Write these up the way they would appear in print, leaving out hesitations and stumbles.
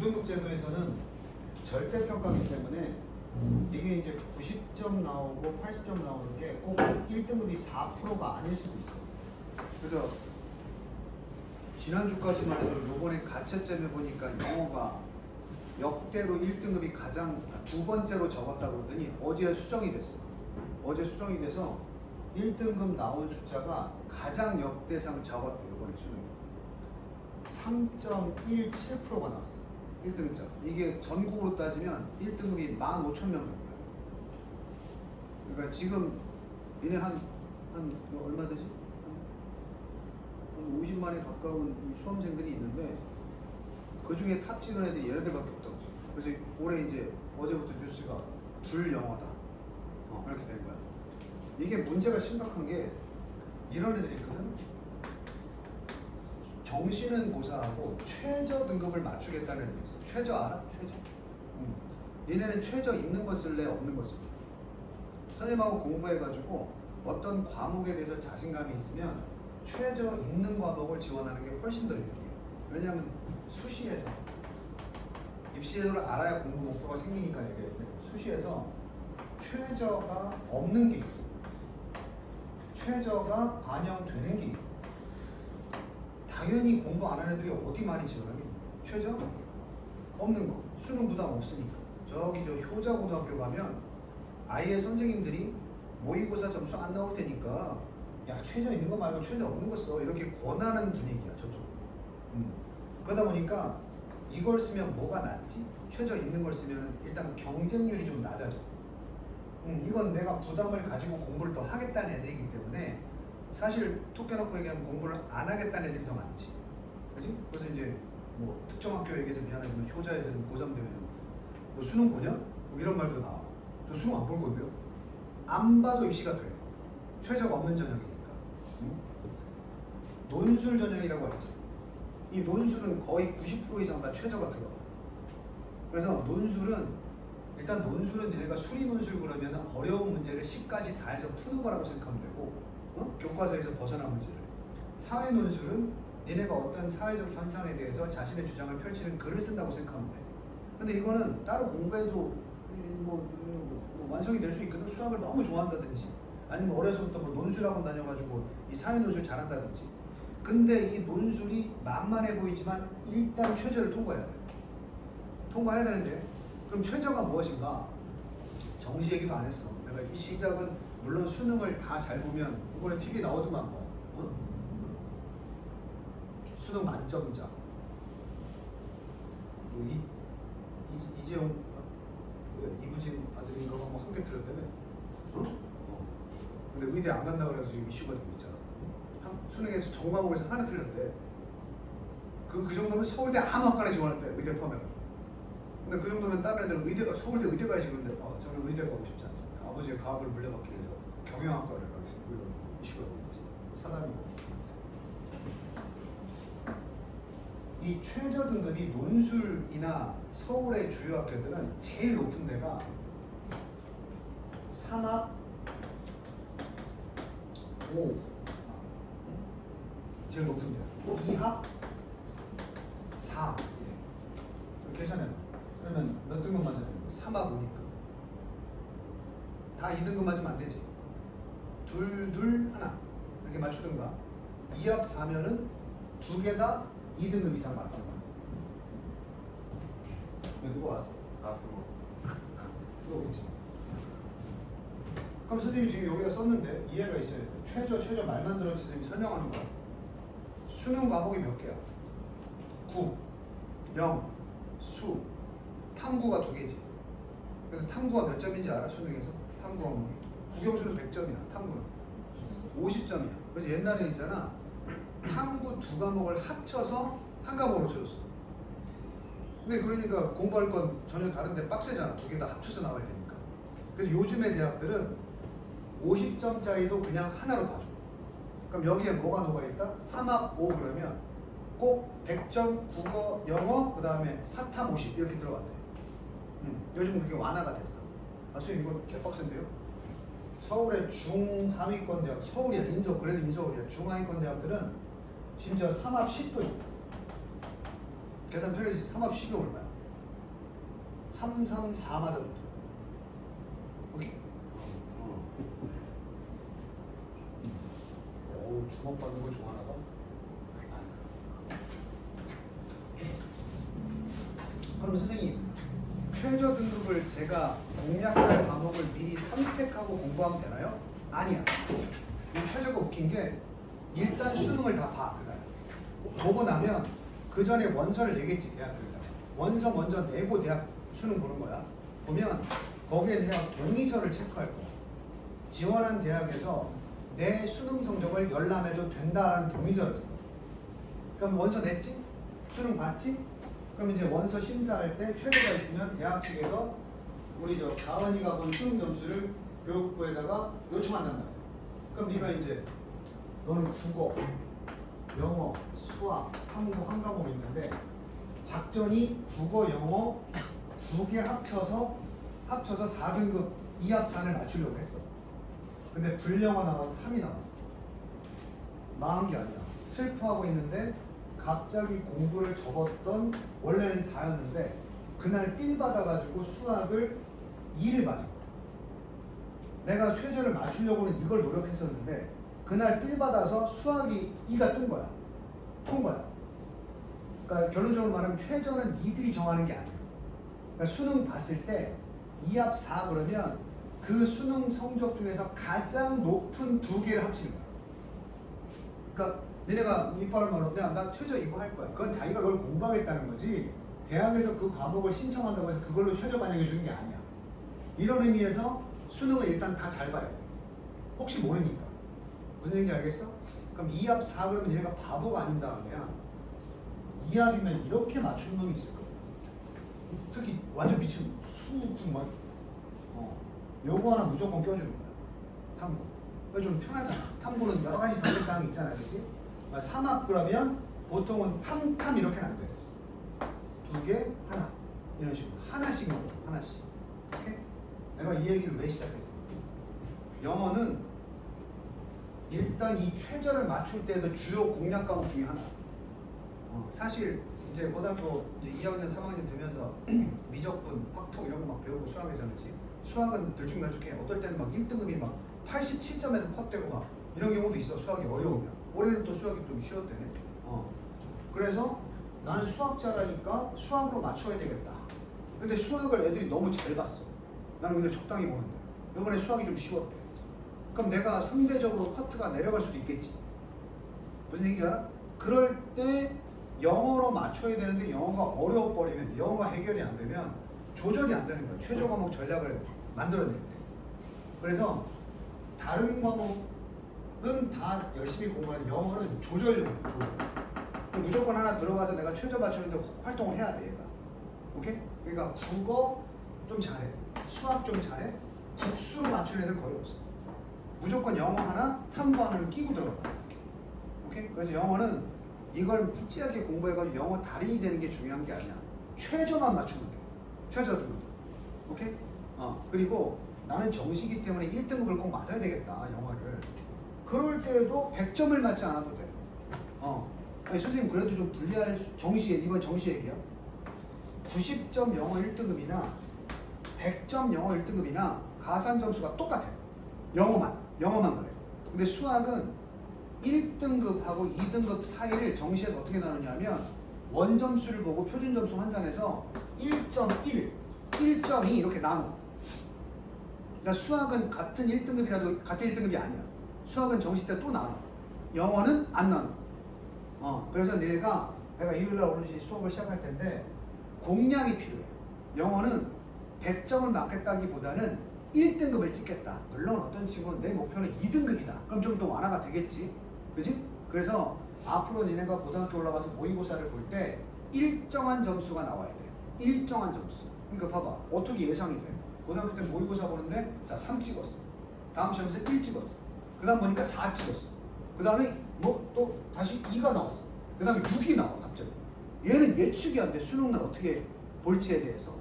9등급 제도에서는 절대평가기 때문에 이게 이제 90점 나오고 80점 나오는 게 꼭 1등급이 4%가 아닐 수도 있어요. 그래서 지난주까지만 해도 요번에 가채점에 보니까 영어가 역대로 1등급이 가장 두 번째로 적었다고 그러더니 어제 수정이 됐어. 어제 수정이 돼서 1등급 나온 숫자가 가장 역대상 적었대. 요번에 수능이 3.17%가 나왔어. 1등급. 이게 전국으로 따지면 1등급이 15,000명 정도야. 그러니까 지금 얘네 한 얼마 되지? 한 50만에 가까운 이 수험생들이 있는데 그 중에 탑 찍은 애들이 얘네들밖에 없다고. 그래서 올해 이제 어제부터 뉴스가 불영어다. 이렇게 된 거야. 이게 문제가 심각한 게 이런 애들이 있거든. 정시는 고사하고 최저 등급을 맞추겠다는 애들이 있어. 최저 알아? 최저. 얘네는 최저 있는 거 쓸래 없는 거 쓸래. 선생님하고 공부해가지고 어떤 과목에 대해서 자신감이 있으면 최저 있는 과목을 지원하는 게 훨씬 더 유리해요. 왜냐하면 수시에서 입시제도를 알아야 공부 목표가 생기니까 얘기해요. 수시에서 최저가 없는 게 있어. 최저가 반영되는 게 있어. 당연히 공부 안 하는 애들이 어디 많이 지원하겠니? 최저? 없는 거. 수능 부담 없으니까. 저기 저 효자고등학교 가면 아예 선생님들이 모의고사 점수 안 나올 테니까 야 최저 있는 거 말고 최저 없는 거 써. 이렇게 권하는 분위기야 저쪽. 그러다 보니까 이걸 쓰면 뭐가 낫지? 최저 있는 걸 쓰면 일단 경쟁률이 좀 낮아져. 이건 내가 부담을 가지고 공부를 더 하겠다는 애들이기 때문에 사실 톡 깨놓고 얘기하면 공부를 안 하겠다는 애들이 더 많지. 그치? 그래서 이제 뭐 특정 학교 얘기해서 미안하지만 효자 애들은 고3 되면 너 수능 보냐? 뭐 이런 말도 나와. 저 수능 안 볼 건데요? 안 봐도 입시가 돼. 최저가 없는 전형이니까. 논술 전형이라고 하지. 이 논술은 거의 90% 이상 다 최저가 들어가. 그래서 논술은 일단 논술은 얘네가 수리 논술 그러면 어려운 문제를 10까지 다 해서 푸는 거라고 생각하면 되고 교과서에서 벗어난 문제를. 사회 논술은 얘네가 어떤 사회적 현상에 대해서 자신의 주장을 펼치는 글을 쓴다고 생각하면 돼. 근데 이거는 따로 공부해도 뭐 완성이 될 수 있거든. 수학을 너무 좋아한다든지 아니면 어려서부터 뭐 논술학원 다녀가지고 이 사회 논술 잘한다든지. 근데 이 논술이 만만해 보이지만 일단 최저를 통과해야 돼. 통과해야 되는데 그럼 최저가 무엇인가? 정시 얘기도 안 했어. 내가 이 시작은 물론 수능을 다 잘 보면 이번에 TV 나오더만 뭐 수능 만점자 뭐 이재용 이부진 아들인가 뭐 한 개 틀렸다며. 근데 의대 안 간다 그래서 지금 이슈가 되고 있잖아. 수능에서 전 과목에서 하나 틀렸대. 그 정도면 서울대 아무 학과나 지원한대. 의대 포함해가지고. 근데 그 정도면 다른 애들은 서울대 의대 가야지. 그런데 저는 의대 가고 싶지 않습니다. 아버지의 과학을 물려받기 위해서 경영학과를 가겠습니다. 이런 이슈가 되고 있지. 사람이고. 이 최저 등급이 논술이나 서울의 주요 학교들은 제일 높은 데가 3합 5 제일 높은 데야. 또 2합 4 계산해. 그러면 몇 등급 맞아야 되는 거야? 3합 5니까 다 2등급 맞으면 안 되지. 둘 하나 이렇게 맞추든가. 2합 4면은 두 개 다 2등급 이상 맞았어. 누가 왔어? 나왔어. 들어오겠지. 그럼 선생님이 지금 여기다 썼는데 이해가 있어야 돼. 최저 말만 들었지 선생님이 설명하는 거야. 수능 과목이 몇 개야? 9, 0, 수, 탐구가 2개지. 근데 탐구가 몇 점인지 알아? 수능에서? 탐구 과목이. 국영수는 100점이야. 탐구는 50점이야. 그래서 옛날에는 있잖아. 탐구 두 과목을 합쳐서 한 과목으로 쳐줬어. 근데 그러니까 공부할 건 전혀 다른데 빡세잖아. 두 개 다 합쳐서 나와야 되니까. 그래서 요즘의 대학들은 50점짜리도 그냥 하나로 봐줘. 그럼 여기에 뭐가 녹아있다? 3합 5 그러면 꼭 100점 국어, 영어, 그 다음에 사탐 50 이렇게 들어간대. 요즘은 그게 완화가 됐어. 선생님 이거 개빡센데요? 서울의 중하위권 대학, 서울이야 인서, 그래도 인서울이야. 중하위권 대학들은 심지어 3합 10도 있어. 계산 편리지. 3합 10이 얼마야? 3, 3, 4 맞아 붙어. 오케이? 어우, 주목받는 거 좋아하나 봐. 그럼 선생님, 최저 등급을 제가 공략할 과목을 미리 선택하고 공부하면 되나요? 아니야. 이 최저가 웃긴 게 일단 수능을 다 봐, 그날. 보고 나면 그 전에 원서를 내겠지, 대학들에다가. 원서 먼저 내고 대학 수능 보는 거야. 보면 거기에 대한 동의서를 체크할 거야. 지원한 대학에서 내 수능 성적을 열람해도 된다라는 동의서를 써. 그럼 원서 냈지? 수능 봤지? 그럼 이제 원서 심사할 때 최저가 있으면 대학 측에서 우리 저 가은이가 본 수능 점수를 교육부에다가 요청한단 말이야. 그럼 네가 이제 너는 국어, 영어, 수학, 탐구 한 과목 있는데 작전이 국어, 영어 두 개 합쳐서 4등급 2합산을 맞추려고 했어. 근데 불영어 나와서 3이 나왔어. 망한 게 아니야. 슬퍼하고 있는데 갑자기 공부를 접었던 원래는 4였는데 그날 삘 받아가지고 수학을 2를 맞은 거야. 내가 최저를 맞추려고는 이걸 노력했었는데 그날 삘 받아서 수학이 2가 뜬 거야. 통 거야. 그러니까 결론적으로 말하면 최저는 니들이 정하는 게 아니야. 그러니까 수능 봤을 때 2합 4 그러면 그 수능 성적 중에서 가장 높은 두 개를 합치는 거야. 그러니까 얘네가 이빨을 말하면 나 최저 이거 할 거야. 그건 자기가 그걸 공부하겠다는 거지. 대학에서 그 과목을 신청한다고 해서 그걸로 최저 반영해 주는 게 아니야. 이런 의미에서 수능을 일단 다 잘 봐야 돼. 혹시 모르니까. 무슨 얘기인지 알겠어? 그럼 2합 4 그러면 얘네가 바보가 아닌 다음에야 2합이면 이렇게 맞추는 놈이 있을 거야. 특히 완전 미친 수능 막 요거 하나 무조건 껴주는 거야. 탐구. 그래서 좀 편하잖아. 탐구는 여러 가지 선택사항이 있잖아. 그치? 3합 그러면 보통은 탐 이렇게는 안 돼. 두 개, 하나. 이런 식으로. 하나씩 넣어줘. 하나씩. 오케이? 내가 이 얘기를 왜 시작했어? 영어는 일단 이 최저를 맞출 때도 주요 공략 과목 중에 하나. 사실 이제 고등학교 이제 2학년, 3학년 되면서 미적분, 확통 이런 거 막 배우고 수학에서는지 수학은 들쭉날쭉해. 어떨 때는 막 1등급이 막 87점에서 컷되고 막 이런 경우도 있어. 수학이 어려우면. 올해는 또 수학이 좀 쉬웠대네. 그래서 나는 수학자라니까 수학으로 맞춰야 되겠다. 근데 수학을 애들이 너무 잘 봤어. 나는 그냥 적당히 보는데. 이번에 수학이 좀 쉬웠대. 그럼 내가 상대적으로 커트가 내려갈 수도 있겠지. 무슨 얘기인지 알아? 그럴 때 영어로 맞춰야 되는데 영어가 어려워버리면 영어가 해결이 안 되면 조절이 안 되는 거야. 최저 과목 전략을 만들어낼 때. 그래서 다른 과목은 다 열심히 공부하는 영어는 조절용이야. 조절. 무조건 하나 들어가서 내가 최저 맞추는데 활동을 해야 돼. 얘가. 오케이? 그러니까 국어 좀 잘해. 수학 좀 잘해. 국수로 맞추는 애들 거의 없어. 무조건 영어 하나, 탐구 하나를 끼고 들어간다. 오케이? 그래서 영어는 이걸 묵직하게 공부해가지고 영어 달인이 되는 게 중요한 게 아니야. 최저만 맞추면 돼. 최저 등급. 오케이? 그리고 나는 정시기 때문에 1등급을 꼭 맞아야 되겠다. 영어를. 그럴 때에도 100점을 맞지 않아도 돼. 아니, 선생님 그래도 좀 불리할 정시에 이번 정시 얘기야. 90점 영어 1등급이나 100점 영어 1등급이나 가산 점수가 똑같아. 영어만 그래. 근데 수학은 1등급하고 2등급 사이를 정시에서 어떻게 나누냐면 원점수를 보고 표준점수 환산해서 1.1, 1.2 이렇게 나눠. 그러니까 수학은 같은 1등급이라도 같은 1등급이 아니야. 수학은 정시 때 또 나눠. 영어는 안 나눠. 그래서 내가 일요일날 오늘 수업을 시작할 텐데 공략이 필요해. 영어는 100점을 맞겠다기보다는 1등급을 찍겠다. 물론 어떤 친구는 내 목표는 2등급이다. 그럼 좀 더 완화가 되겠지. 그지? 그래서 앞으로 니네가 고등학교 올라가서 모의고사를 볼 때 일정한 점수가 나와야 돼. 일정한 점수. 그러니까 봐봐. 어떻게 예상이 돼? 고등학교 때 모의고사 보는데 자 3 찍었어. 다음 시험에서 1 찍었어. 그 다음 보니까 4 찍었어. 그 다음에 뭐 또 다시 2가 나왔어. 그 다음에 6이 나와 갑자기. 얘는 예측이 안 돼. 수능날 어떻게 볼지에 대해서.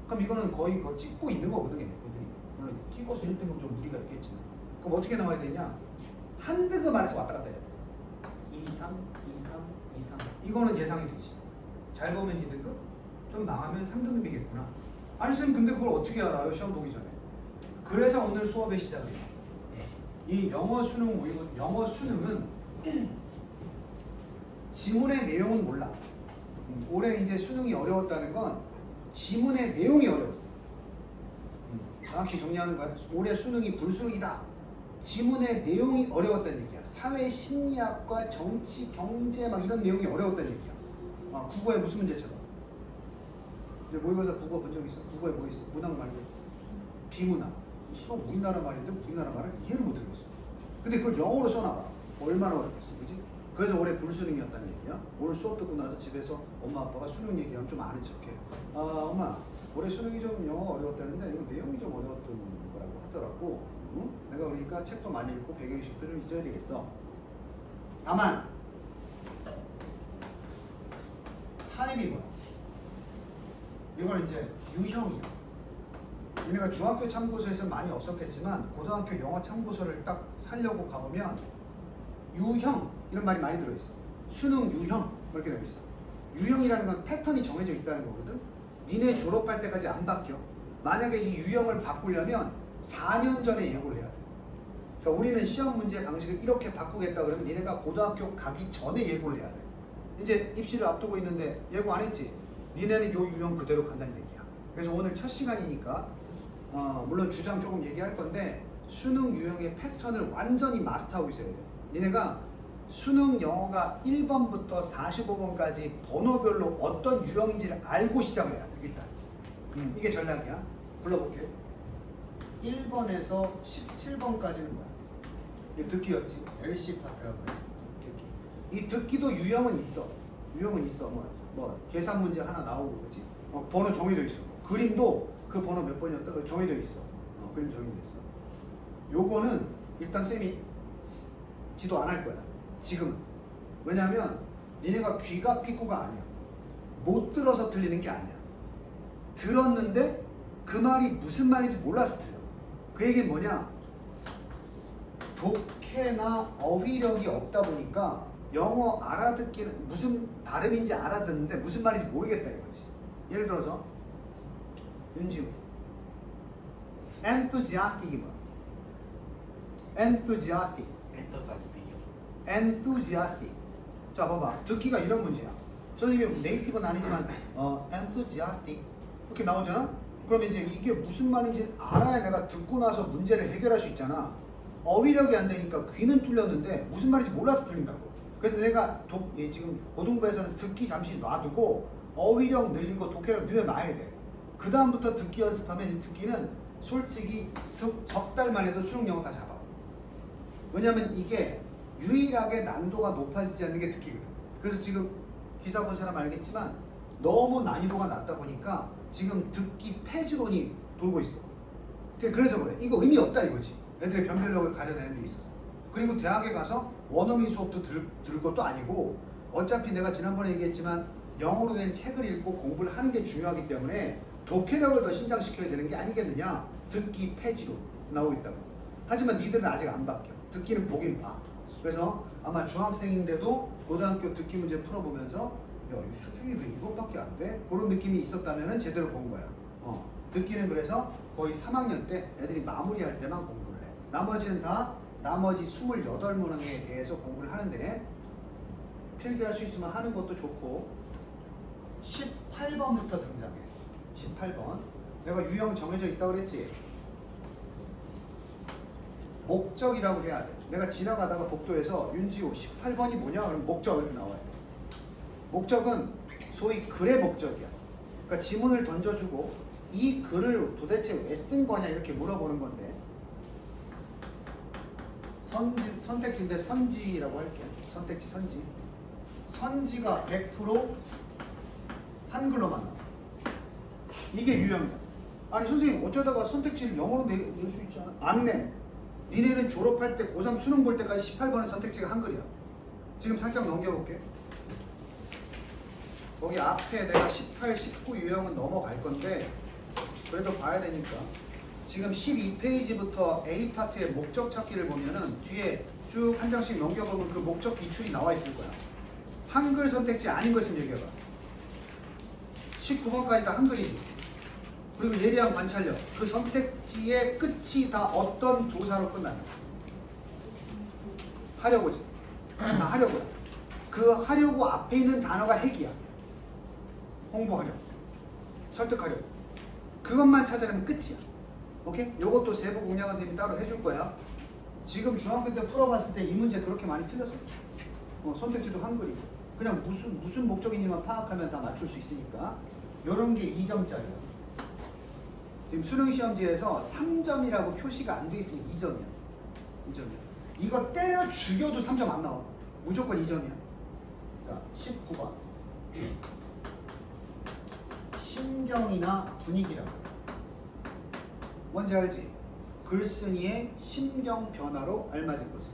그럼 이거는 거의 그거 찍고 있는 거거든. 얘들이. 물론 찍어서 1등급 좀 무리가 있겠지만. 그럼 어떻게 나와야 되냐? 한 등급 안에서 왔다 갔다 해야 돼. 2, 3, 2, 3, 2, 3. 이거는 예상이 되지. 잘 보면 2등급, 좀 망하면 3등급이겠구나. 아니 선생님 근데 그걸 어떻게 알아요? 시험 보기 전에. 그래서 오늘 수업의 시작이에요. 이 영어 수능은 지문의 내용은 몰라. 올해 이제 수능이 어려웠다는 건 지문의 내용이 어려웠어. 정확히 정리하는 거야. 올해 수능이 불수능이다. 지문의 내용이 어려웠다는 얘기야. 사회 심리학과 정치, 경제 막 이런 내용이 어려웠다는 얘기야. 국어에 무슨 문제처럼. 이제 모의고사 국어 본 적 있어? 국어에 뭐 있어? 문학 말고 비문학. 시험 우리나라 말인데 우리나라 말을 이해를 못 하겠어. 근데 그걸 영어로 써놔봐. 얼마나 어렵겠어, 그지? 그래서 올해 불수능이었다는 얘기야. 오늘 수업 듣고 나서 집에서 엄마 아빠가 수능 얘기하면 좀 아는 척해. 엄마 올해 수능이 좀 영어가 어려웠다는데 이거 내용이 좀 어려웠던 거라고 하더라고. 응? 내가 그러니까 책도 많이 읽고 배경의식도 좀 있어야 되겠어. 다만 타입이 뭐야? 이건 이제 유형이야. 얘네가 중학교 참고서에서 많이 없었겠지만 고등학교 영어 참고서를 딱 살려고 가보면 유형 이런 말이 많이 들어있어. 수능 유형 이렇게 되어 있어. 유형이라는 건 패턴이 정해져 있다는 거거든. 니네 졸업할 때까지 안 바뀌어. 만약에 이 유형을 바꾸려면 4년 전에 예고를 해야 돼. 그러니까 우리는 시험 문제 방식을 이렇게 바꾸겠다 그러면 니네가 고등학교 가기 전에 예고를 해야 돼. 이제 입시를 앞두고 있는데 예고 안 했지? 니네는 요 유형 그대로 간다는 얘기야. 그래서 오늘 첫 시간이니까 물론 주장 조금 얘기할 건데 수능 유형의 패턴을 완전히 마스터하고 있어야 돼. 니네가 수능 영어가 1번부터 45번까지 번호별로 어떤 유형인지를 알고 시작을 해야 돼. 일단 이게 전략이야. 불러볼게. 1번에서 17번까지는 뭐야? 이게 듣기였지. LC 파트라고 해. 듣기. 이 듣기도 유형은 있어. 유형은 있어. 뭐 계산 문제 하나 나오고 그렇지. 번호 정해져 있어. 그림도 그 번호 몇 번이었다 그 정해져 있어. 그림 정해져 있어. 요거는 일단 쌤이 지도 안 할 거야. 지금. 왜냐하면 니네가 귀가 피구가 아니야. 못 들어서 틀리는 게 아니야. 들었는데 그 말이 무슨 말인지 몰라서 틀려. 그 얘기는 뭐냐? 독해나 어휘력이 없다 보니까 영어 알아듣기는 무슨 발음인지 알아듣는데 무슨 말인지 모르겠다 이거지. 예를 들어서 윤지우 enthusiastic이 뭐야? enthusiastic. 자 봐봐. 듣기가 이런 문제야. 선생님이 네이티브는 아니지만 enthusiastic 이렇게 나오잖아? 그러면 이제 이게 무슨 말인지 알아야 내가 듣고 나서 문제를 해결할 수 있잖아. 어휘력이 안 되니까 귀는 뚫렸는데 무슨 말인지 몰라서 틀린다고. 그래서 내가 지금 고등부에서는 듣기 잠시 놔두고 어휘력 늘리고 독해력 늘려놔야 돼. 그 다음부터 듣기 연습하면 이 듣기는 솔직히 석 달만 해도 수능 영어 다 잡아. 왜냐면 이게 유일하게 난도가 높아지지 않는 게 듣기거든. 그래서 지금 기사 본 사람 알겠지만 너무 난이도가 낮다 보니까 지금 듣기 폐지론이 돌고 있어. 그래서 그래. 이거 의미 없다 이거지. 애들의 변별력을 가려내는 데 있어서. 그리고 대학에 가서 원어민 수업도 들을 것도 아니고 어차피 내가 지난번에 얘기했지만 영어로 된 책을 읽고 공부를 하는 게 중요하기 때문에 독해력을 더 신장시켜야 되는 게 아니겠느냐. 듣기 폐지로 나오고 있다고. 하지만 니들은 아직 안 바뀌어. 듣기는 보긴 봐. 그래서 아마 중학생인데도 고등학교 듣기 문제 풀어보면서 야, 이 수준이 왜 이것밖에 안 돼? 그런 느낌이 있었다면 제대로 본 거야. 듣기는 그래서 거의 3학년 때 애들이 마무리할 때만 공부를 해. 나머지는 다 나머지 28문항에 대해서 공부를 하는데 필기할 수 있으면 하는 것도 좋고 18번부터 등장해. 18번. 내가 유형 정해져 있다고 그랬지? 목적이라고 해야 돼. 내가 지나가다가 복도에서 윤지호 18번이 뭐냐? 그럼 목적 이렇게 나와요. 목적은 소위 글의 목적이야. 그러니까 지문을 던져주고 이 글을 도대체 왜 쓴 거냐 이렇게 물어보는 건데 선택지인데 선지라고 할게요. 선택지 선지. 선지가 100% 한글로만 나와. 이게 유형이야. 아니 선생님 어쩌다가 선택지를 영어로 낼 수 있잖아. 안 내. 니네는 졸업할 때 고3 수능 볼 때까지 18번의 선택지가 한글이야. 지금 살짝 넘겨볼게. 거기 앞에 내가 18, 19 유형은 넘어갈 건데 그래도 봐야 되니까 지금 12페이지부터 A파트의 목적 찾기를 보면은 뒤에 쭉 한 장씩 넘겨보면 그 목적 기출이 나와 있을 거야. 한글 선택지 아닌 거 있으면 얘기해봐. 19번까지 다 한글이지. 그리고 예리한 관찰력. 그 선택지의 끝이 다 어떤 조사로 끝나는 거야? 하려고지. 하려고야. 그 하려고 앞에 있는 단어가 핵이야. 홍보하려고. 설득하려고. 그것만 찾아내면 끝이야. 오케이? 요것도 세부 공략은 선생님이 따로 해줄 거야. 지금 중학교 때 풀어봤을 때 이 문제 그렇게 많이 틀렸어요. 선택지도 한글이고. 그냥 무슨 목적인지만 파악하면 다 맞출 수 있으니까. 요런 게 2점짜리야. 지금 수능시험지에서 3점이라고 표시가 안 돼 있으면 2점이야. 2점이야. 이거 때려 죽여도 3점 안 나와. 무조건 2점이야. 자, 19번. 심경이나 분위기라고. 뭔지 알지? 글쓴이의 심경 변화로 알맞은 것은.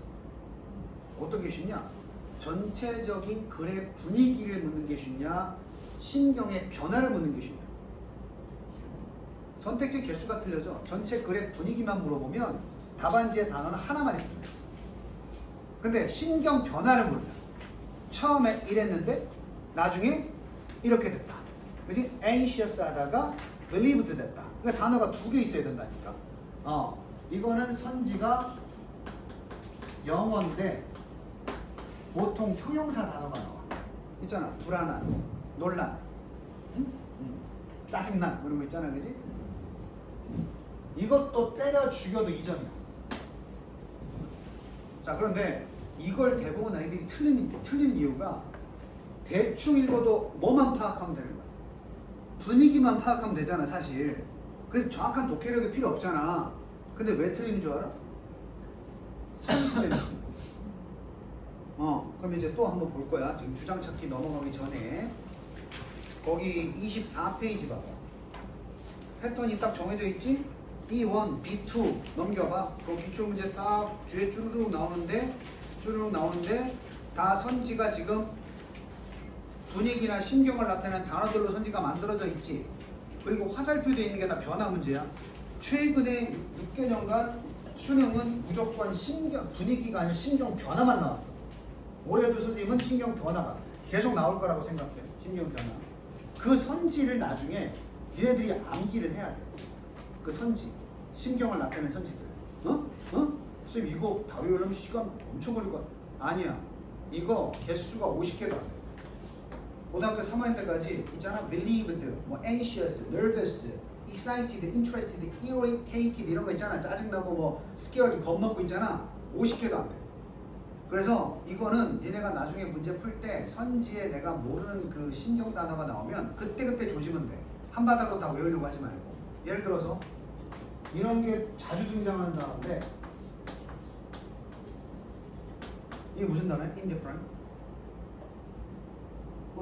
어떻게 쉽냐? 전체적인 글의 분위기를 묻는 게 쉽냐? 심경의 변화를 묻는 게 쉽냐? 선택지 개수가 틀려져. 전체 글의 분위기만 물어보면 답안지의 단어는 하나만 있습니다. 근데 심경 변화를 물으면 처음에 이랬는데 나중에 이렇게 됐다. 그치? anxious 하다가 believed 됐다. 그러니까 단어가 2개 있어야 된다니까. 이거는 선지가 영어인데 보통 형용사 단어가 나와. 있잖아. 불안한, 논란, 짜증난 이런 거 있잖아. 그지? 이것도 때려 죽여도 2점이야. 자, 그런데 이걸 대부분 아이들이 틀린 이유가 대충 읽어도 뭐만 파악하면 되는 거야. 분위기만 파악하면 되잖아, 사실. 그래서 정확한 독해력이 필요 없잖아. 근데 왜 틀리는 줄 알아? 선수의 느낌. 그럼 이제 또 한번 볼 거야. 지금 주장 찾기 넘어가기 전에 거기 24페이지 봐봐. 패턴이 딱 정해져 있지? B1, B2 넘겨봐. 그 기출문제 딱 뒤에 쭈루룩 나오는데 다 선지가 지금 분위기나 심경을 나타내는 단어들로 선지가 만들어져 있지. 그리고 화살표되어 있는 게 다 변화 문제야. 최근에 6개년간 수능은 무조건 분위기가 아니라 심경 변화만 나왔어. 올해도 선생님은 심경 변화가 계속 나올 거라고 생각해. 심경 변화. 그 선지를 나중에 니네들이 암기를 해야 돼. 그 선지, 심경을 나타내는 선지들. 선생님 이거 다 외우려면 시간 엄청 걸릴 것 같아. 아니야. 이거 개수가 50개도 안 돼. 고등학교 3학년 때까지 있잖아. believed, 뭐 anxious, nervous, excited, interested, irritated 이런 거 있잖아. 짜증나고 뭐 scared, 겁먹고 있잖아. 50개도 안 돼. 그래서 이거는 니네가 나중에 문제 풀 때 선지에 내가 모르는 그 신경 단어가 나오면 그때그때 조지면 돼. 한 바닥으로 다 외우려고 하지 말고. 예를 들어서 이런 게 자주 등장하는 단어인데 이게 무슨 단어야? indifferent.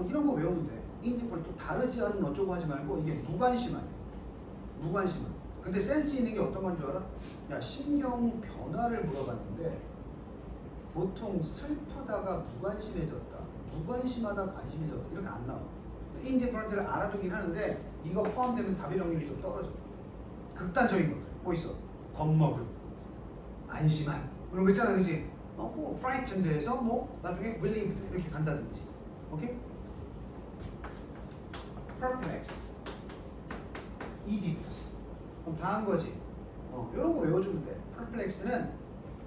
이런 거 외우면 돼. indifferent 또 다르지 않은 어쩌고 하지 말고 이게 무관심한. 근데 센스 있는 게 어떤 건 줄 알아? 야, 심경 변화를 물어봤는데 보통 슬프다가 무관심해졌다. 무관심하다 관심해졌다. 이렇게 안 나와. indifferent를 알아두긴 하는데 이거 포함되면 답일 확률이 좀 떨어져. 극단적인 것들. 뭐 있어? 겁먹음, 안심한 그런 거 있잖아, 그지? 뭐 frightened에서 뭐 나중에 relieved 이렇게 간다든지. 오케이? perplex, idiot. 그럼 다 한 거지. 이런 거 외워주면 돼. perplex는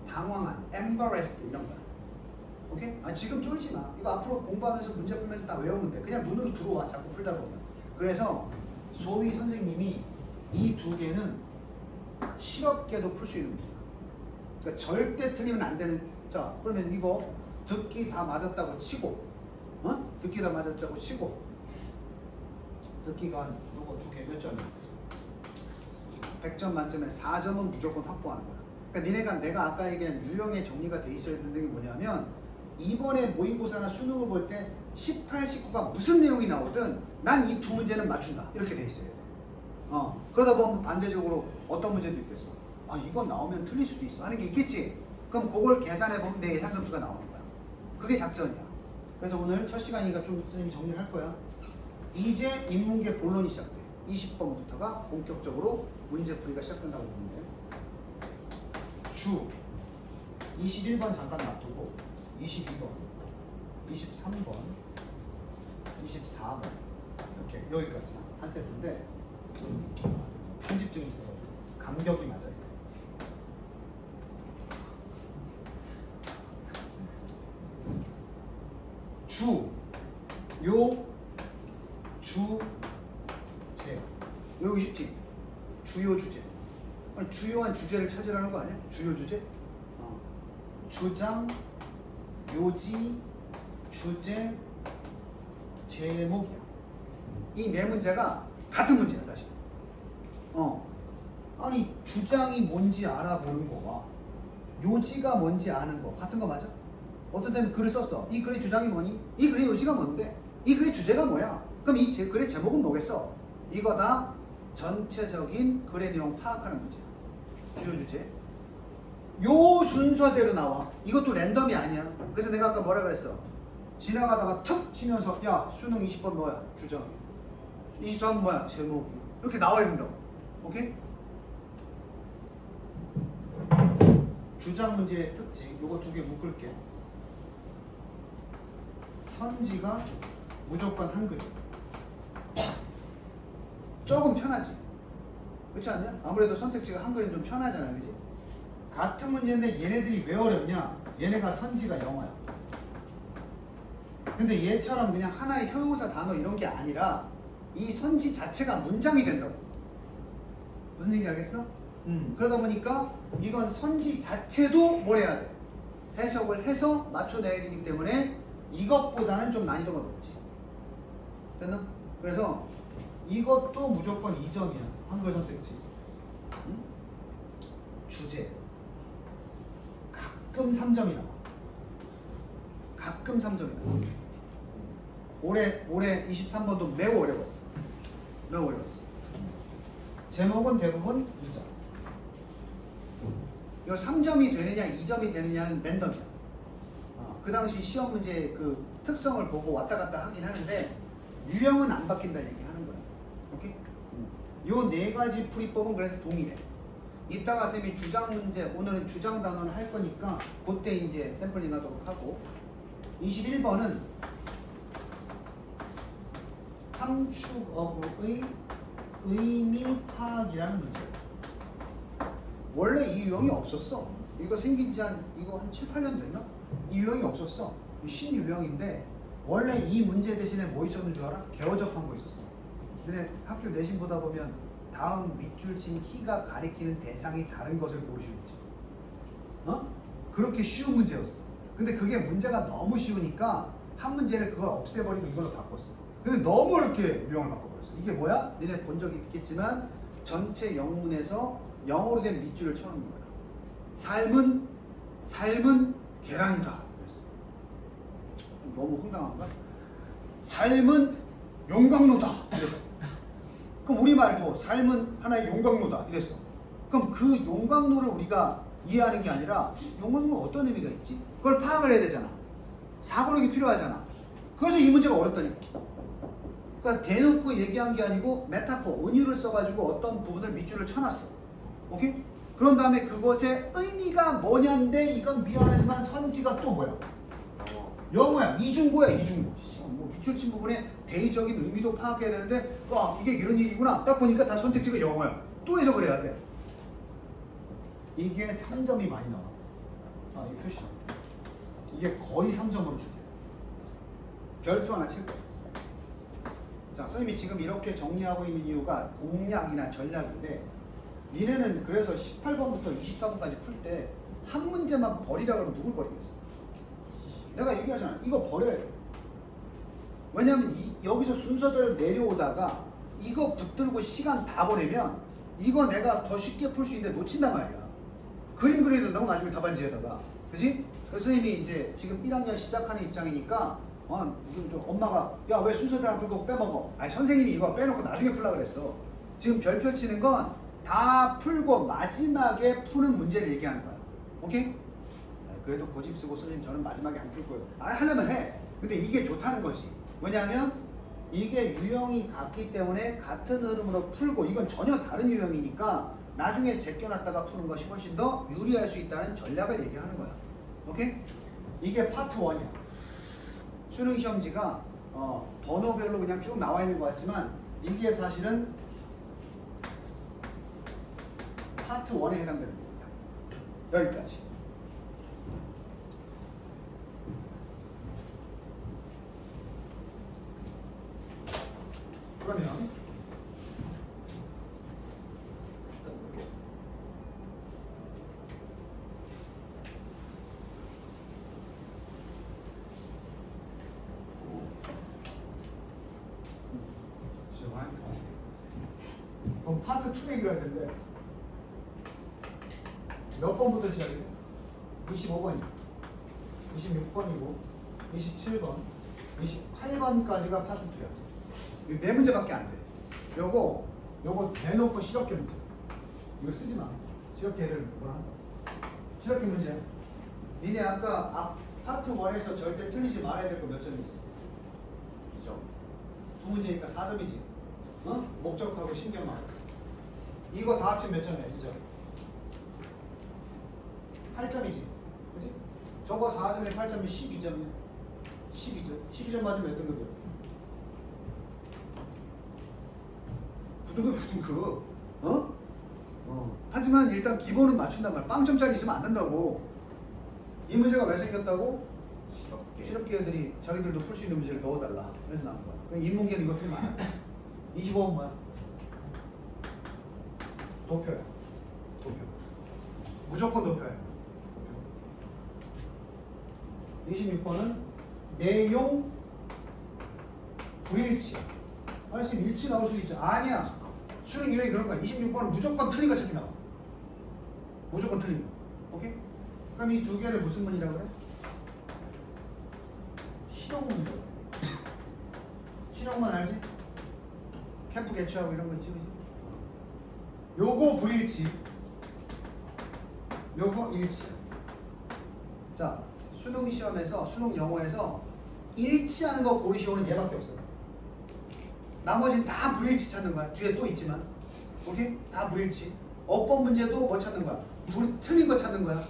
당황한, embarrassed 이런 거야. 오케이? 지금 쫄지 마. 이거 앞으로 공부하면서 문제 풀면서 다 외우면 돼. 그냥 눈으로 들어와. 자꾸 풀다 보면. 그래서 소위 선생님이 이 2개는 실업계도 풀 수 있는 문제야. 그러니까 절대 틀리면 안 되는. 자, 그러면 이거 듣기 다 맞았다고 치고, 듣기 다 맞았다고 치고, 듣기가 이거 2개 몇 점이야? 100점 만점에 4점은 무조건 확보하는 거야. 그러니까 니네가 내가 아까 얘기한 유형의 정리가 돼 있어야 되는 게 뭐냐면 이번에 모의고사나 수능을 볼 때 18, 19가 무슨 내용이 나오든 난 이 2 문제는 맞춘다. 이렇게 돼 있어야 돼. 그러다 보면 반대적으로 어떤 문제도 있겠어. 이건 나오면 틀릴 수도 있어. 하는 게 있겠지. 그럼 그걸 계산해 보면 내 예상 점수가 나오는 거야. 그게 작전이야. 그래서 오늘 첫 시간이니까 좀 선생님이 정리를 할 거야. 이제 인문계 본론이 시작돼. 20번부터가 본격적으로 문제풀이가 시작된다고 보면 돼. 주 21번 잠깐 놔두고 22번, 23번, 24번 이렇게 여기까지 한 세트인데 편집증이 있어서 감격이 맞아요. 주, 요, 주, 제. 여기 쉽지? 주요, 주제. 아니, 주요한 주제를 찾으라는 거 아니야? 주요 주제? 주장, 요지, 주제, 제목이야. 이 네 문제가 같은 문제야 사실. 아니 주장이 뭔지 알아보는 거와 요지가 뭔지 아는 거 같은 거 맞아? 어떤 사람이 글을 썼어. 이 글의 주장이 뭐니? 이 글의 요지가 뭔데? 이 글의 주제가 뭐야? 그럼 이 글의 제목은 뭐겠어? 이거 다 전체적인 글의 내용 파악하는 문제야. 주요 주제. 요 순서대로 나와. 이것도 랜덤이 아니야. 그래서 내가 아까 뭐라 그랬어? 지나가다가 툭 치면서 야 수능 20번 뭐야? 주장. 23번 뭐야? 제목이. 이렇게 나와야 된다고. 오케이? 주장 문제의 특징. 요거 두 개 묶을게. 선지가 무조건 한글. 조금 편하지. 그렇지 않냐? 아무래도 선택지가 한글은 좀 편하잖아, 그지? 같은 문제인데 얘네들이 왜 어렵냐? 얘네가 선지가 영어야. 근데 얘처럼 그냥 하나의 형용사 단어 이런 게 아니라 이 선지 자체가 문장이 된다고. 무슨 얘기인지 알겠어? 그러다 보니까 이건 선지 자체도 뭘 해야 돼? 해석을 해서 맞춰내야 되기 때문에 이것보다는 좀 난이도가 높지. 됐나? 그래서 이것도 무조건 2점이야. 한글 선택지. 주제. 가끔 3점이 나와. 가끔 3점이 나와. 올해 23번도 매우 어려웠어. 매우 어려웠어. 제목은 대부분 2점. 이 3점이 되느냐 2점이 되느냐는 랜덤이야. 그 당시 시험 문제 그 특성을 보고 왔다 갔다 하긴 하는데 유형은 안 바뀐다 얘기하는 거야. 오케이? 요 네 가지 풀이법은 그래서 동일해. 이따가 쌤이 주장 문제, 오늘은 주장 단원을 할 거니까 그때 이제 샘플링 하도록 하고 21번은 함축어부의 의미 파악이라는 문제예요. 원래 이 유형이 없었어. 이거 생긴 지 한 7, 8년 됐나? 이 유형이 없었어. 신유형인데 원래 이 문제 대신에 뭐 있었는 줄 알아? 개어접한 거 있었어. 근데 학교 내신 보다 보면 다음 밑줄 친 희가 가리키는 대상이 다른 것을 고르시겠지. 그렇게 쉬운 문제였어. 근데 그게 문제가 너무 쉬우니까 한 문제를 그걸 없애버리고 이걸로 바꿨어. 근데 너무 어렵게 유형을 바꿔버렸어. 이게 뭐야? 너네 본 적이 있겠지만 전체 영문에서 영어로 된 밑줄을 쳐놓는 거야. 삶은 계란이다. 좀 너무 황당한가? 삶은 용광로다. 이랬어. 그럼 우리말도 삶은 하나의 용광로다. 이랬어. 그럼 그 용광로를 우리가 이해하는 게 아니라 용광로가 어떤 의미가 있지? 그걸 파악을 해야 되잖아. 사고력이 필요하잖아. 그래서 이 문제가 어렵다니까. 그러니까 대놓고 얘기한 게 아니고 메타포, 은유를 써가지고 어떤 부분을 밑줄을 쳐놨어. 오케이? 그런 다음에 그것의 의미가 뭐냐인데 이건 미안하지만 선지가 또 뭐야? 영어야. 이중고야. 이중고. 뭐 밑줄 친 부분에 대의적인 의미도 파악해야 되는데 이게 이런 얘기구나. 딱 보니까 다 선택지가 영어야. 또 해석을 해야 돼. 이게 3점이 많이 나와. 이 표시. 이게 거의 3점으로 줄게. 별표 하나 칠 거야. 자, 선생님이 지금 이렇게 정리하고 있는 이유가 공략이나 전략인데 니네는 그래서 18번부터 24번까지 풀 때 한 문제만 버리라 그러면 누굴 버리겠어? 내가 얘기하잖아. 이거 버려야 돼. 왜냐면 여기서 순서대로 내려오다가 이거 붙들고 시간 다 보내면 이거 내가 더 쉽게 풀 수 있는데 놓친단 말이야. 그림 그려야 된다고 나중에 답안지에다가. 그지? 그래서 선생님이 이제 지금 1학년 시작하는 입장이니까 엄마가 야 왜 순서대로 안 풀고 빼먹어? 아니 선생님이 이거 빼놓고 나중에 풀라 그랬어. 지금 별표 치는 건 다 풀고 마지막에 푸는 문제를 얘기하는 거야. 오케이? 그래도 고집 쓰고 선생님 저는 마지막에 안 풀 거예요. 하려면 해. 근데 이게 좋다는 거지. 왜냐하면 이게 유형이 같기 때문에 같은 흐름으로 풀고 이건 전혀 다른 유형이니까 나중에 제껴놨다가 푸는 것이 훨씬 더 유리할 수 있다는 전략을 얘기하는 거야. 오케이? 이게 파트 1이야. 수능 시험지가 번호별로 그냥 쭉 나와 있는 것 같지만 이게 사실은 파트 1에 해당되는 겁니다. 여기까지. 그러면 그럼 파트 2 얘기를 할 텐데 몇 번부터 시작해요? 25번이고 26번이고 27번 28번까지가 파트 2야. 이거 4문제밖에 안 돼. 요거 대놓고 실업계 문제. 이거 쓰지 마. 실업계를 뭘 한다. 실업계 문제. 니네 아까 파트 1에서 절대 틀리지 말아야 될 거 몇 점이 있어? 2점. 두 문제니까 4점이지. 어? 목적하고 신경만. 이거 다 합치면 몇 점이야? 2점. 8점이지. 그지? 저거 4점에 8점이 12점이야. 12점. 12점 맞으면 몇 등급이야? 9등급. 하지만 일단 기본은 맞춘단 말이야. 빵점짜리 있으면 안 된다고. 이 문제가 왜 생겼다고? 실업계들이 자기들도 풀 수 있는 문제를 넣어달라. 그래서 나온 거야. 그럼 인문계는 이거 틀리면 안 돼. 25번 뭐야? 도표야. 도표. 무조건 도표야. 26번은 내용 불일치. 아니 선생님 일치 나올 수도 있죠. 아니야. 수능 유형이 그런 거야. 26번은 무조건 틀린 거 찾기 나와. 무조건 틀린 거. 오케이? 그럼 이 두 개를 무슨 문이라고 그래? 실용문이라고 그래. 실용문 알지? 캠프 개최하고 이런 거 있지, 그지? 요거 불일치. 요거 일치야. 자, 수능 시험에서, 수능 영어에서 일치하는 거 고르시오는 얘밖에 없어. 나머지는 다 불일치 찾는 거야. 뒤에 또 있지만. 오케이? 다 불일치. 어법 문제도 뭐 찾는 거야? 틀린 거 찾는 거야.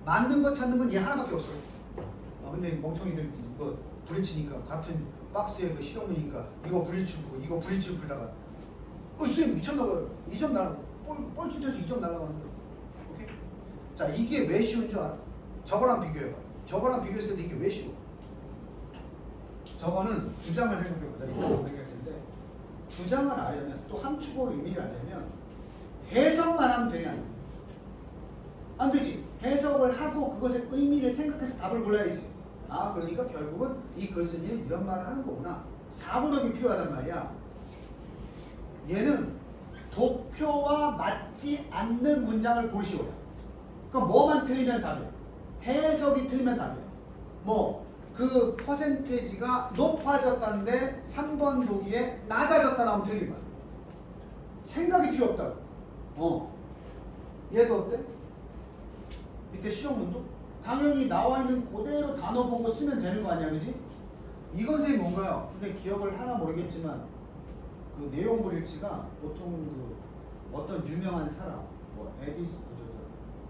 맞는 거 찾는 건 얘 하나밖에 없어. 근데 멍청이들 이거 불일치니까 같은 박스에 그 실험이니까 이거 불일치 풀고 이거 불일치 풀다가 쌤 미쳤나봐요. 2점 날라 뻘짓해서 2점 날라가는 거야. 오케이? 자, 이게 왜 쉬운 줄 알아? 저거랑 비교해봐. 저거랑 비교했을 때 이게 왜 쉬워? 저거는 주장을 생각해보자. 이거 생각할 텐데 주장을 알려면 또 함축어의 의미를 알려면 해석만 하면 되냐? 안 되지. 해석을 하고 그것의 의미를 생각해서 답을 골라야지. 아, 그러니까 결국은 이 글쓴이는 이런 말을 하는 거구나. 사고력이 필요하단 말이야. 얘는 도표와 맞지 않는 문장을 고르시오라. 그럼 뭐만 틀리면 답이야. 해석이 틀리면 답이야. 뭐 그 퍼센테이지가 높아졌다는데 3번 보기에 낮아졌다 나오면 틀린 거야. 생각이 필요 없다고. 얘도 어때? 밑에 실용문도? 당연히 나와 있는 그대로 단어 보고 쓰면 되는 거 아니야, 그지? 이건 선생님 뭔가요? 근데 기억을 하나 모르겠지만 그 내용 불일치가 보통 그 어떤 유명한 사람, 뭐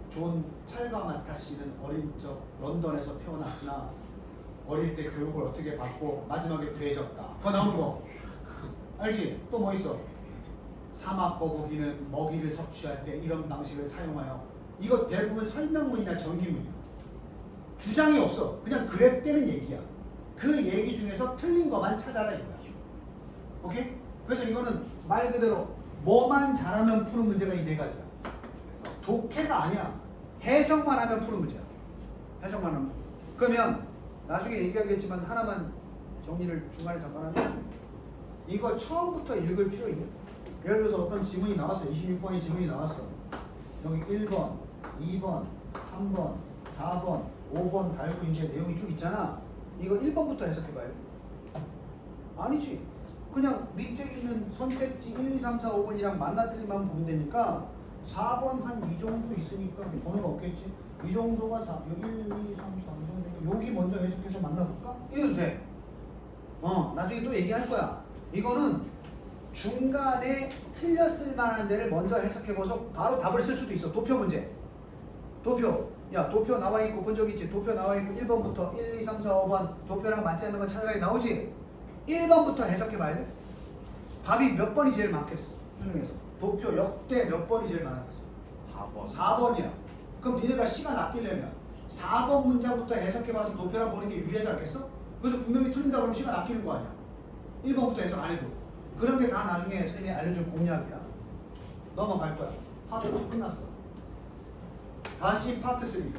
존 팔가마타 씨는 어린 적 런던에서 태어났으나 어릴 때 교육을 어떻게 받고 마지막에 돼졌다. 그거 나오는 거 알지? 또 뭐 있어? 사막 거북이는 먹이를 섭취할 때 이런 방식을 사용하여. 이거 대부분 설명문이나 전기문이야. 주장이 없어. 그냥 그랬대는 얘기야. 그 얘기 중에서 틀린 것만 찾아라 이거야. 오케이? 그래서 이거는 말 그대로 뭐만 잘하면 푸는 문제가 이 네 가지야. 독해가 아니야. 해석만 하면 푸는 문제야. 해석만 하면. 그러면 나중에 얘기하겠지만 하나만 정리를 중간에 잠깐 하면 이거 처음부터 읽을 필요 있냐? 예를 들어서 어떤 지문이 나왔어. 26번이 지문이 나왔어. 여기 1번, 2번, 3번, 4번, 5번 달고 이제 내용이 쭉 있잖아. 이거 1번부터 해석해봐요. 아니지. 그냥 밑에 있는 선택지 1, 2, 3, 4, 5번이랑 만나 틀린만 보면 되니까 4번 한 이 정도 있으니까 번호가 없겠지. 이 정도가 4, 1, 2, 3, 4 정도. 여기 먼저 해석해서 만나볼까? 이래도 돼. 나중에 또 얘기할 거야. 이거는 중간에 틀렸을 만한 데를 먼저 해석해봐서 바로 답을 쓸 수도 있어. 도표 문제. 도표. 야, 도표 나와있고 본 적 있지? 도표 나와있고 1번부터 1, 2, 3, 4, 5번 도표랑 맞지 않는 건 찾아라 나오지? 1번부터 해석해봐야 돼. 답이 몇 번이 제일 많겠어? 수능에서. 도표 역대 몇 번이 제일 많았겠어? 4번. 4번이야. 그럼 니네가 시간 아끼려면 4번 문장부터 해석해봐서 도표랑 보는 게 유리하지 않겠어? 그래서 분명히 틀린다 그러면 시간 아끼는 거 아니야. 1번부터 해석 안 해도. 그런 게 다 나중에 선생님이 알려줄 공략이야. 넘어갈 거야. 파트 2 끝났어. 다시 파트 3.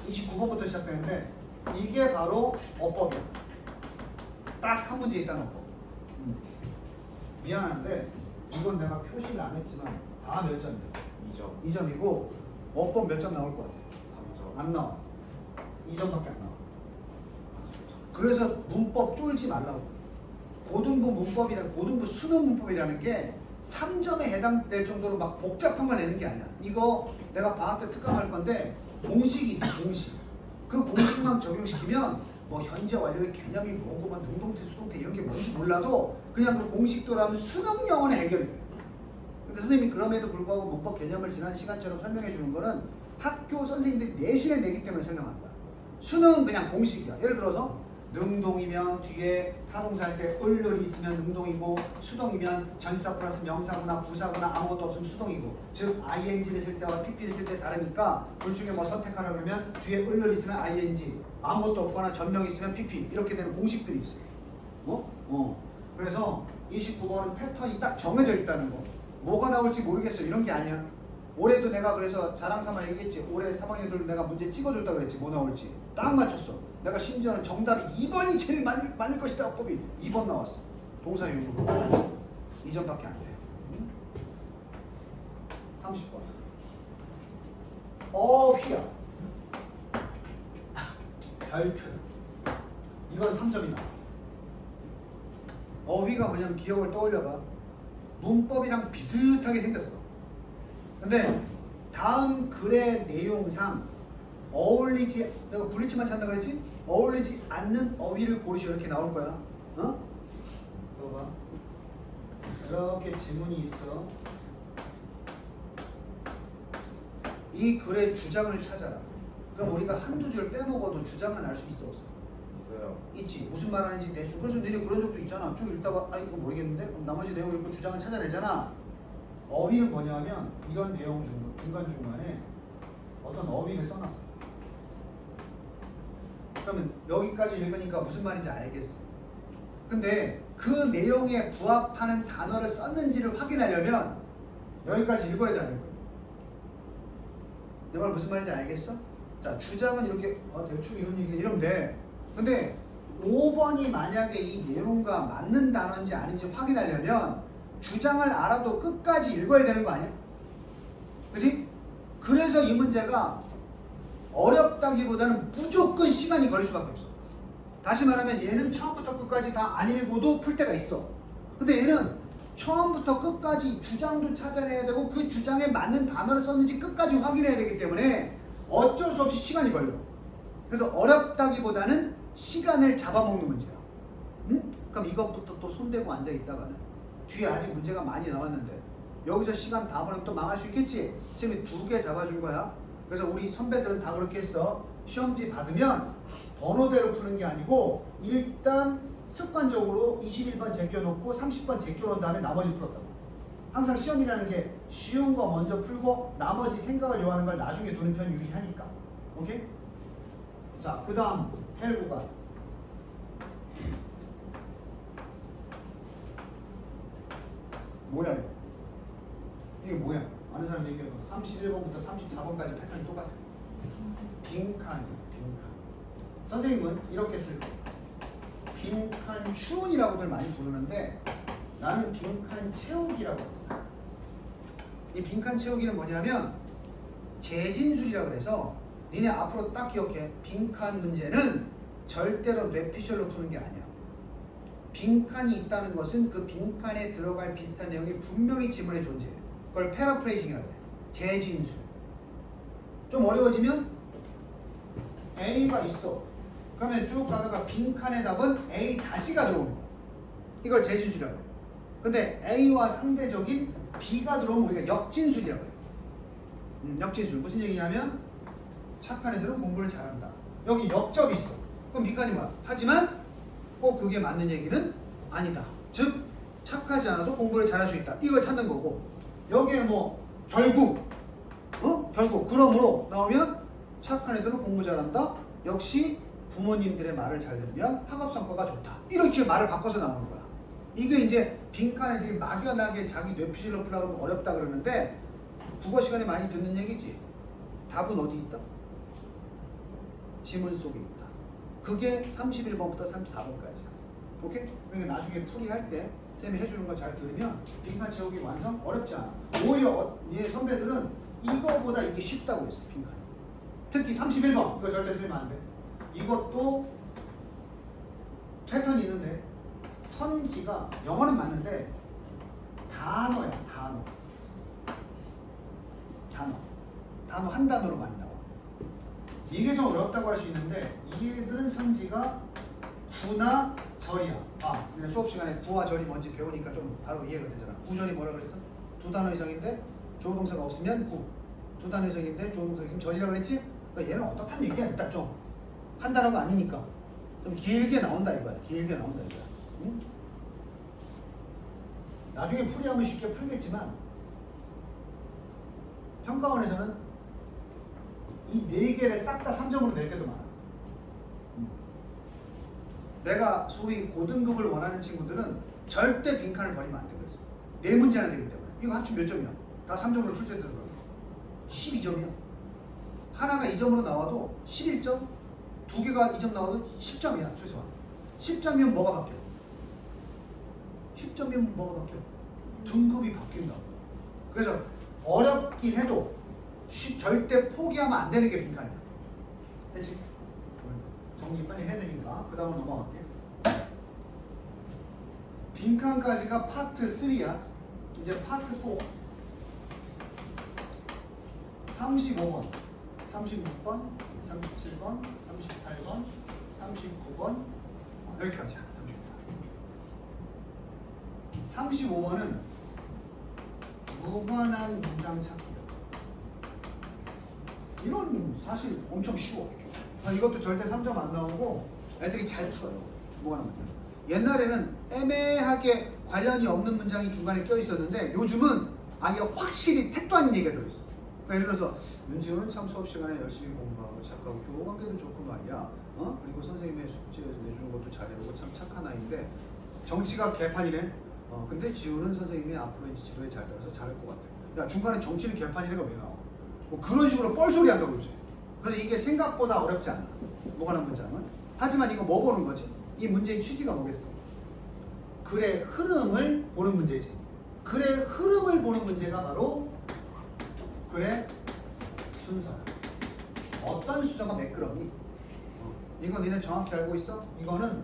29번부터 시작되는데 이게 바로 어법이야. 딱 한 문제 있다는 어법. 미안한데 이건 내가 표시를 안 했지만 다 몇 점이야? 2점. 2점이고 어법 몇 점 나올 것 같아? 3점. 안 나와. 2점밖에 안 나와. 그래서 문법 쫄지 말라고. 고등부 문법이랑 고등부 수능 문법이라는 게 3점에 해당될 정도로 막 복잡한 걸 내는 게 아니야. 이거 내가 방학 때 특강할 건데 공식이 있어. 공식. 그 공식만 적용시키면 뭐 현재 완료의 개념이 뭐고 막 능동태 수동태 이런 게 뭔지 몰라도 그냥 그 공식도라면 수능 영어는 해결이 돼. 근데 선생님이 그럼에도 불구하고 문법 개념을 지난 시간처럼 설명해 주는 거는 학교 선생님들이 내신에 내기 때문에 설명하는 거야. 수능은 그냥 공식이야. 예를 들어서 능동이면 뒤에 타동사 할 때 을을이 있으면 능동이고 수동이면 전치사 플러스 명사구나 부사구나 아무것도 없으면 수동이고 즉 ing를 쓸 때와 pp를 쓸 때 다르니까 둘 중에 뭐 선택하라 그러면 뒤에 을을 있으면 ing 아무것도 없거나 전명 있으면 pp 이렇게 되는 공식들이 있어요. 그래서 29번은 패턴이 딱 정해져 있다는 거. 뭐가 나올지 모르겠어 이런 게 아니야. 올해도 내가 그래서 자랑삼아 얘기했지. 올해 3학년들 내가 문제 찍어줬다 그랬지. 뭐 나올지 딱 맞췄어. 내가 심지어는 정답이 2번이 제일 많을 것이다. 어법이 2번 나왔어. 동사 유무로 2점밖에 안 돼. 30번 어휘야. 별표. 이건 3점이 나와. 어휘가 뭐냐면 기억을 떠올려봐. 문법이랑 비슷하게 생겼어. 근데 다음 글의 내용상 어울리지, 내가 불리치만 찾는다 그랬지? 어울리지 않는 어휘를 고르시오 이렇게 나올 거야. 어? 이거 봐. 이렇게 지문이 있어. 이 글의 주장을 찾아라. 그럼 우리가 한두 줄 빼먹어도 주장은 알 수 있어 없어? 있어요. 있지. 무슨 말 하는지 대충. 그래서 너네 그런 적도 있잖아. 쭉 읽다가 아 이거 모르겠는데? 그럼 나머지 내용 읽고 주장을 찾아내잖아. 어휘는 뭐냐면 이런 내용 중간중간에 어떤 어휘를 써놨어. 그러면 여기까지 읽으니까 무슨 말인지 알겠어. 근데 그 내용에 부합하는 단어를 썼는지를 확인하려면 여기까지 읽어야 되는 거예요. 내 말 무슨 말인지 알겠어? 자, 주장은 이렇게 대충 이런 얘기 이러면 돼. 근데 5번이 만약에 이 내용과 맞는 단어인지 아닌지 확인하려면 주장을 알아도 끝까지 읽어야 되는 거 아니야? 그치? 그래서 이 문제가 어렵다기보다는 무조건 시간이 걸릴 수밖에 없어. 다시 말하면 얘는 처음부터 끝까지 다 안 읽어도 풀 때가 있어. 근데 얘는 처음부터 끝까지 주장도 찾아내야 되고 그 주장에 맞는 단어를 썼는지 끝까지 확인해야 되기 때문에 어쩔 수 없이 시간이 걸려. 그래서 어렵다기보다는 시간을 잡아먹는 문제야. 응? 그럼 이것부터 또 손대고 앉아있다가는 뒤에 아직 문제가 많이 남았는데 여기서 시간 다 보내면 또 망할 수 있겠지? 선생님이 2개 잡아준 거야. 그래서 우리 선배들은 다 그렇게 했어. 시험지 받으면 번호대로 푸는 게 아니고 일단 습관적으로 21번 제껴놓고 30번 제껴놓은 다음에 나머지 풀었다고. 항상 시험이라는 게 쉬운 거 먼저 풀고 나머지 생각을 요하는 걸 나중에 두는 편이 유리하니까. 오케이? 자, 그 다음 헬구가 뭐야 이거? 이게 뭐야? 아는 사람 얘기해봐. 31번부터 34번까지 패턴이 똑같아. 빈칸이야. 빈칸. 선생님은 이렇게 쓸 거야. 빈칸 추운이라고들 많이 부르는데 나는 빈칸 채우기라고 합니다. 이 빈칸 채우기는 뭐냐면 재진술이라고 그래서 니네 앞으로 딱 기억해. 빈칸 문제는 절대로 뇌피셜로 푸는 게 아니야. 빈칸이 있다는 것은 그 빈칸에 들어갈 비슷한 내용이 분명히 지문에 존재해. 그걸 패러프레이징이라고 해. 재진술. 좀 어려워지면 A가 있어. 그러면 쭉 가다가 빈칸의 답은 A 다시가 들어오는 거야. 이걸 재진술이라고 해. 근데 A와 상대적인 B가 들어오면 우리가 역진술이라고 해. 역진술. 무슨 얘기냐면 착한 애들은 공부를 잘한다. 여기 역접이 있어. 그럼 B까지 뭐야? 하지만 꼭 그게 맞는 얘기는 아니다. 즉 착하지 않아도 공부를 잘할 수 있다. 이걸 찾는 거고 여기에 뭐 결국 그러므로 나오면 착한 애들은 공부 잘한다. 역시 부모님들의 말을 잘 들으면 학업 성과가 좋다. 이렇게 말을 바꿔서 나오는 거야. 이게 이제 빈칸 애들이 막연하게 자기 뇌피질 높으려고 하면 어렵다 그러는데 국어 시간에 많이 듣는 얘기지. 답은 어디 있다? 지문 속에 있다. 그게 31번부터 34번까지야. 오케이? 그러니까 나중에 풀이할 때 쌤이 해주는 거 잘 들으면 빈칸 채우기 완성 어렵지 않아. 오히려 얘 선배들은 이거보다 이게 쉽다고 했어. 빈칸. 특히 31번 이거 절대 틀리면 안 돼. 이것도 패턴이 있는데 선지가 영어는 맞는데 단어야. 단어 한 단어로 많이 나와. 이게 좀 어렵다고 할 수 있는데 얘들은 선지가 구나 절이야. 우리가 수업 시간에 구와 절이 뭔지 배우니까 좀 바로 이해가 되잖아. 구절이 뭐라 그랬어? 두 단어 이상인데 주어 동사가 없으면 구. 두 단어 이상인데 주어 동사가 있으면 절이라고 그랬지? 그러니까 얘는 어떻다는 얘기야. 일단 좀 한 단어가 아니니까 좀 길게 나온다 이거야. 길게 나온다 이거야. 응? 나중에 풀이하면 쉽게 풀겠지만 평가원에서는 이 네 개를 싹 다 3점으로 낼 때도 많아. 내가 소위 고등급을 원하는 친구들은 절대 빈칸을 버리면 안 되고 있어. 네 문제 하나 되기 때문에. 이거 합치면 몇 점이야? 다 3점으로 출제되더라고. 12점이야. 하나가 2점으로 나와도 11점, 두 개가 2점 나와도 10점이야 최소한. 10점이면 뭐가 바뀌어? 10점이면 뭐가 바뀌어? 등급이 바뀐다고. 그래서 어렵긴 해도 절대 포기하면 안 되는 게 빈칸이야. 됐지? 정리 빨리 해야 되니까 그 다음으로 넘어갈게. 빈칸까지가 파트 3야. 이제 파트 4 35번 36번 37번 38번 39번 여기까지야. 35번은 무관한 문장 찾기다. 이건 사실 엄청 쉬워. 이것도 절대 3점 안 나오고 애들이 잘 풀어요. 무관한 문장. 옛날에는 애매하게 관련이 없는 문장이 중간에 껴 있었는데 요즘은 아예 확실히 택도 아닌 얘기가 들어있어. 그러니까 예를 들어서 윤지훈은 참 수업 시간에 열심히 공부하고 착하고 교우 관계도 좋고 말이야. 그리고 선생님의 숙제 내주는 것도 잘해오고 참 착한 아이인데 정치가 개판이네. 근데 지훈은 선생님이 앞으로 이제 지도에 잘 따라서 잘할 것 같아. 야 중간에 정치는 개판이네가 왜 나와? 뭐 그런 식으로 뻘소리 한다고 그러지. 그래서 이게 생각보다 어렵지 않아. 무관한 문장은. 하지만 이거 뭐 보는 거지? 이 문제의 취지가 뭐겠어? 글의 흐름을 보는 문제지. 글의 흐름을 보는 문제가 바로 글의 순서야. 어떤 순서가 매끄럽니? 이거 니네 정확히 알고 있어? 이거는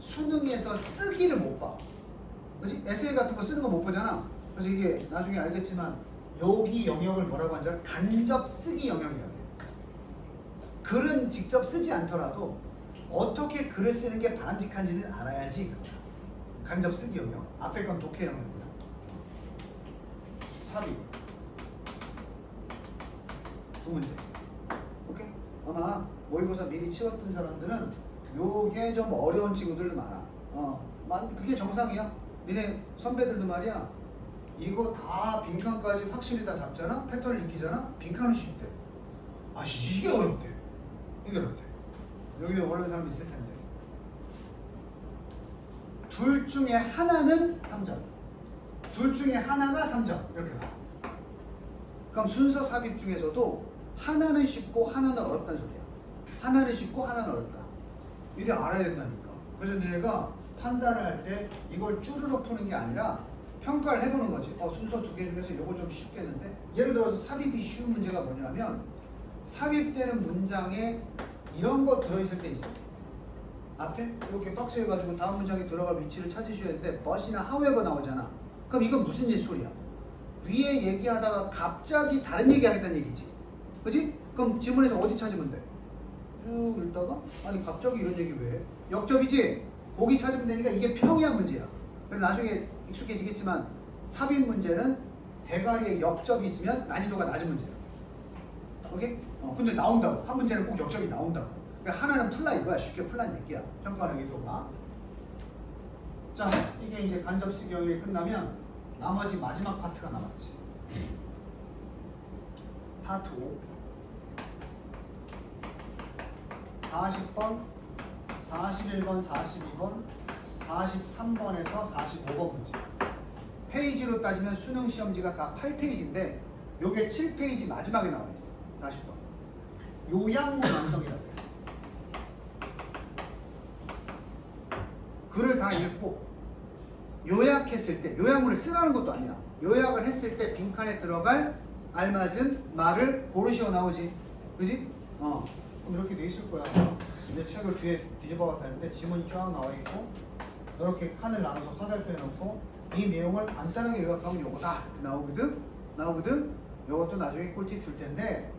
수능에서 쓰기를 못 봐. 그치? 에세이 같은 거 쓰는 거 못 보잖아. 그래서 이게 나중에 알겠지만 여기 영역을 뭐라고 하는지 알아? 간접 쓰기 영역이라고 해. 글은 직접 쓰지 않더라도 어떻게 글을 쓰는 게 바람직한지는 알아야지. 간접 쓰기 영역. 앞에 건 독해 영역입니다. 삽입. 두 문제. 오케이? 아마 모의고사 미리 치렀던 사람들은 요게 좀 어려운 친구들 많아. 그게 정상이야. 니네 선배들도 말이야. 이거 다 빈칸까지 확실히 다 잡잖아? 패턴을 익히잖아? 빈칸은 쉽대. 이게 어렵대. 이게 어렵대. 여기도 어려운 사람 있을 텐데. 둘 중에 하나는 3점. 둘 중에 하나가 3점. 이렇게 가. 그럼 순서 삽입 중에서도 하나는 쉽고 하나는 어렵다는 소리야. 하나는 쉽고 하나는 어렵다. 이게 알아야 된다니까. 그래서 내가 판단을 할 때 이걸 쭈르륵 푸는 게 아니라 평가를 해보는 거지. 순서 두 개 중에서 이거 좀 쉽겠는데? 예를 들어서 삽입이 쉬운 문제가 뭐냐면 삽입되는 문장에 이런 거 들어있을 때 있어. 앞에 이렇게 박스해가지고 다음 문장에 들어갈 위치를 찾으셔야 되는데 but이나 however 나오잖아. 그럼 이건 무슨 소리야? 위에 얘기하다가 갑자기 다른 얘기 하겠다는 얘기지. 그치? 그럼 지문에서 어디 찾으면 돼? 쭉 읽다가 아니 갑자기 이런 얘기 왜 해? 역접이지? 거기 찾으면 되니까 이게 평이한 문제야. 그래서 나중에 익숙해지겠지만 삽입 문제는 대가리에 역접이 있으면 난이도가 낮은 문제야. 오케이? 근데 나온다고. 한 문제는 꼭 역접이 나온다고. 그러니까 하나는 풀라 이거야. 쉽게 풀란 얘기야. 평가하는 의도가. 자, 이게 이제 간접 쓰기 영역이 끝나면 나머지 마지막 파트가 남았지. 파트 5 40번, 41번, 42번, 43번에서 45번 문제. 페이지로 따지면 수능 시험지가 다 8페이지인데 요게 7페이지 마지막에 나와 있어요. 40번. 요양문 완성이라고 해요. 글을 다 읽고 요약했을 때, 요약문을 쓰라는 것도 아니야. 요약을 했을 때 빈칸에 들어갈 알맞은 말을 고르시어 나오지. 그지? 그럼 이렇게 돼 있을 거야. 내 책을 뒤에 뒤집어가 다는데 지문이 쫙 나와 있고 이렇게 칸을 나눠서 화살표 해놓고 이 내용을 간단하게 요약하면 요거다 나오거든. 요것도 나중에 꿀팁 줄 텐데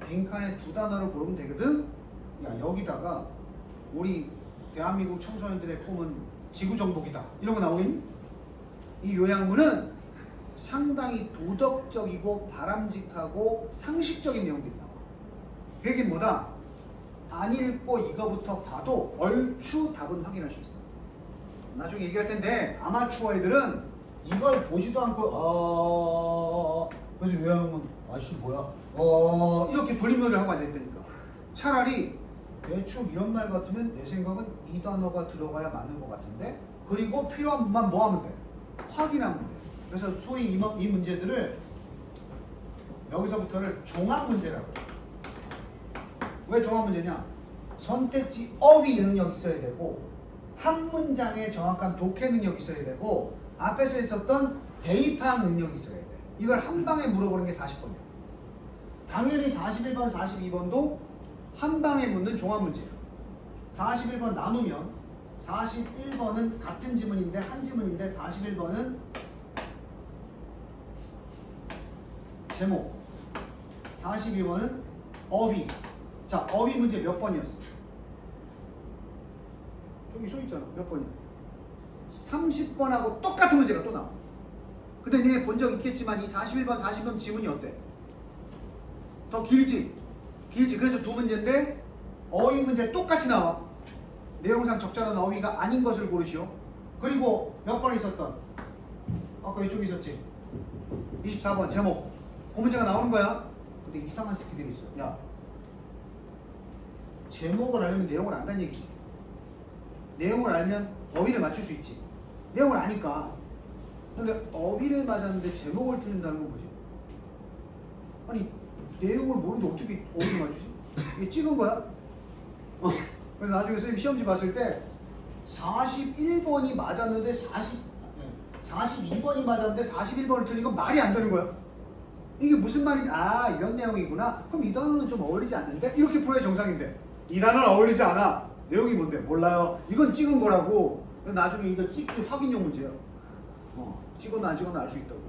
빈칸에 두 단어를 고르면 되거든. 야, 여기다가 우리 대한민국 청소년들의 꿈은 지구정복이다 이런 거 나오겠니? 이 요약문은 상당히 도덕적이고 바람직하고 상식적인 내용들이 나와. 그 얘기는 뭐다? 안 읽고 이거부터 봐도 얼추 답은 확인할 수 있어. 나중에 얘기할 텐데 아마추어 애들은 이걸 보지도 않고 그래서 요약문 아씨 뭐야 이렇게 돌림놀이를 하고 앉아있다니까. 차라리 대충 이런 말 같으면 내 생각은 이 단어가 들어가야 맞는 것 같은데 그리고 필요한 부분만 뭐 하면 돼? 확인하면 돼. 그래서 소위 이 문제들을 여기서부터를 종합문제라고 해. 왜 종합문제냐? 선택지 어휘 능력 있어야 되고 한 문장에 정확한 독해 능력 있어야 되고 앞에서 있었던 대입학 능력이 있어야 돼. 이걸 한 방에 물어보는 게 40번이야. 당연히 41번, 42번도 한 방에 묻는 종합문제야. 41번 나누면 41번은 같은 지문인데 한 지문인데 41번은 제목, 42번은 어휘. 자, 어휘 문제 몇 번이었어? 저기 써 있잖아. 몇 번이야? 30번하고 똑같은 문제가 또 나와. 근데 니네 본 적 있겠지만 이 41번, 40번 지문이 어때? 더 길지? 그래서 두 문제인데 어휘 문제 똑같이 나와. 내용상 적절한 어휘가 아닌 것을 고르시오. 그리고 몇 번 있었던? 아까 이쪽에 있었지? 24번 제목. 그 문제가 나오는 거야. 근데 이상한 새끼들이 있어. 야, 제목을 알려면 내용을 안다는 얘기지. 내용을 알면 어휘를 맞출 수 있지. 내용을 아니까. 근데 어휘를 맞았는데 제목을 틀린다는 건 뭐지? 아니 내용을 모르는데 어떻게 어휘를 맞추지? 이게 찍은 거야? 그래서 나중에 선생님 시험지 봤을 때 41번이 맞았는데 42번이 맞았는데 41번을 틀린 건 말이 안 되는 거야. 이게 무슨 말이지? 아, 이런 내용이구나. 그럼 이 단어는 좀 어울리지 않는데? 이렇게 풀어야 정상인데 이 단어는 어울리지 않아. 내용이 뭔데? 몰라요. 이건 찍은 거라고. 나중에 이거 찍기 확인용 문제야. 찍었나 안 찍었나 알 수 있다고.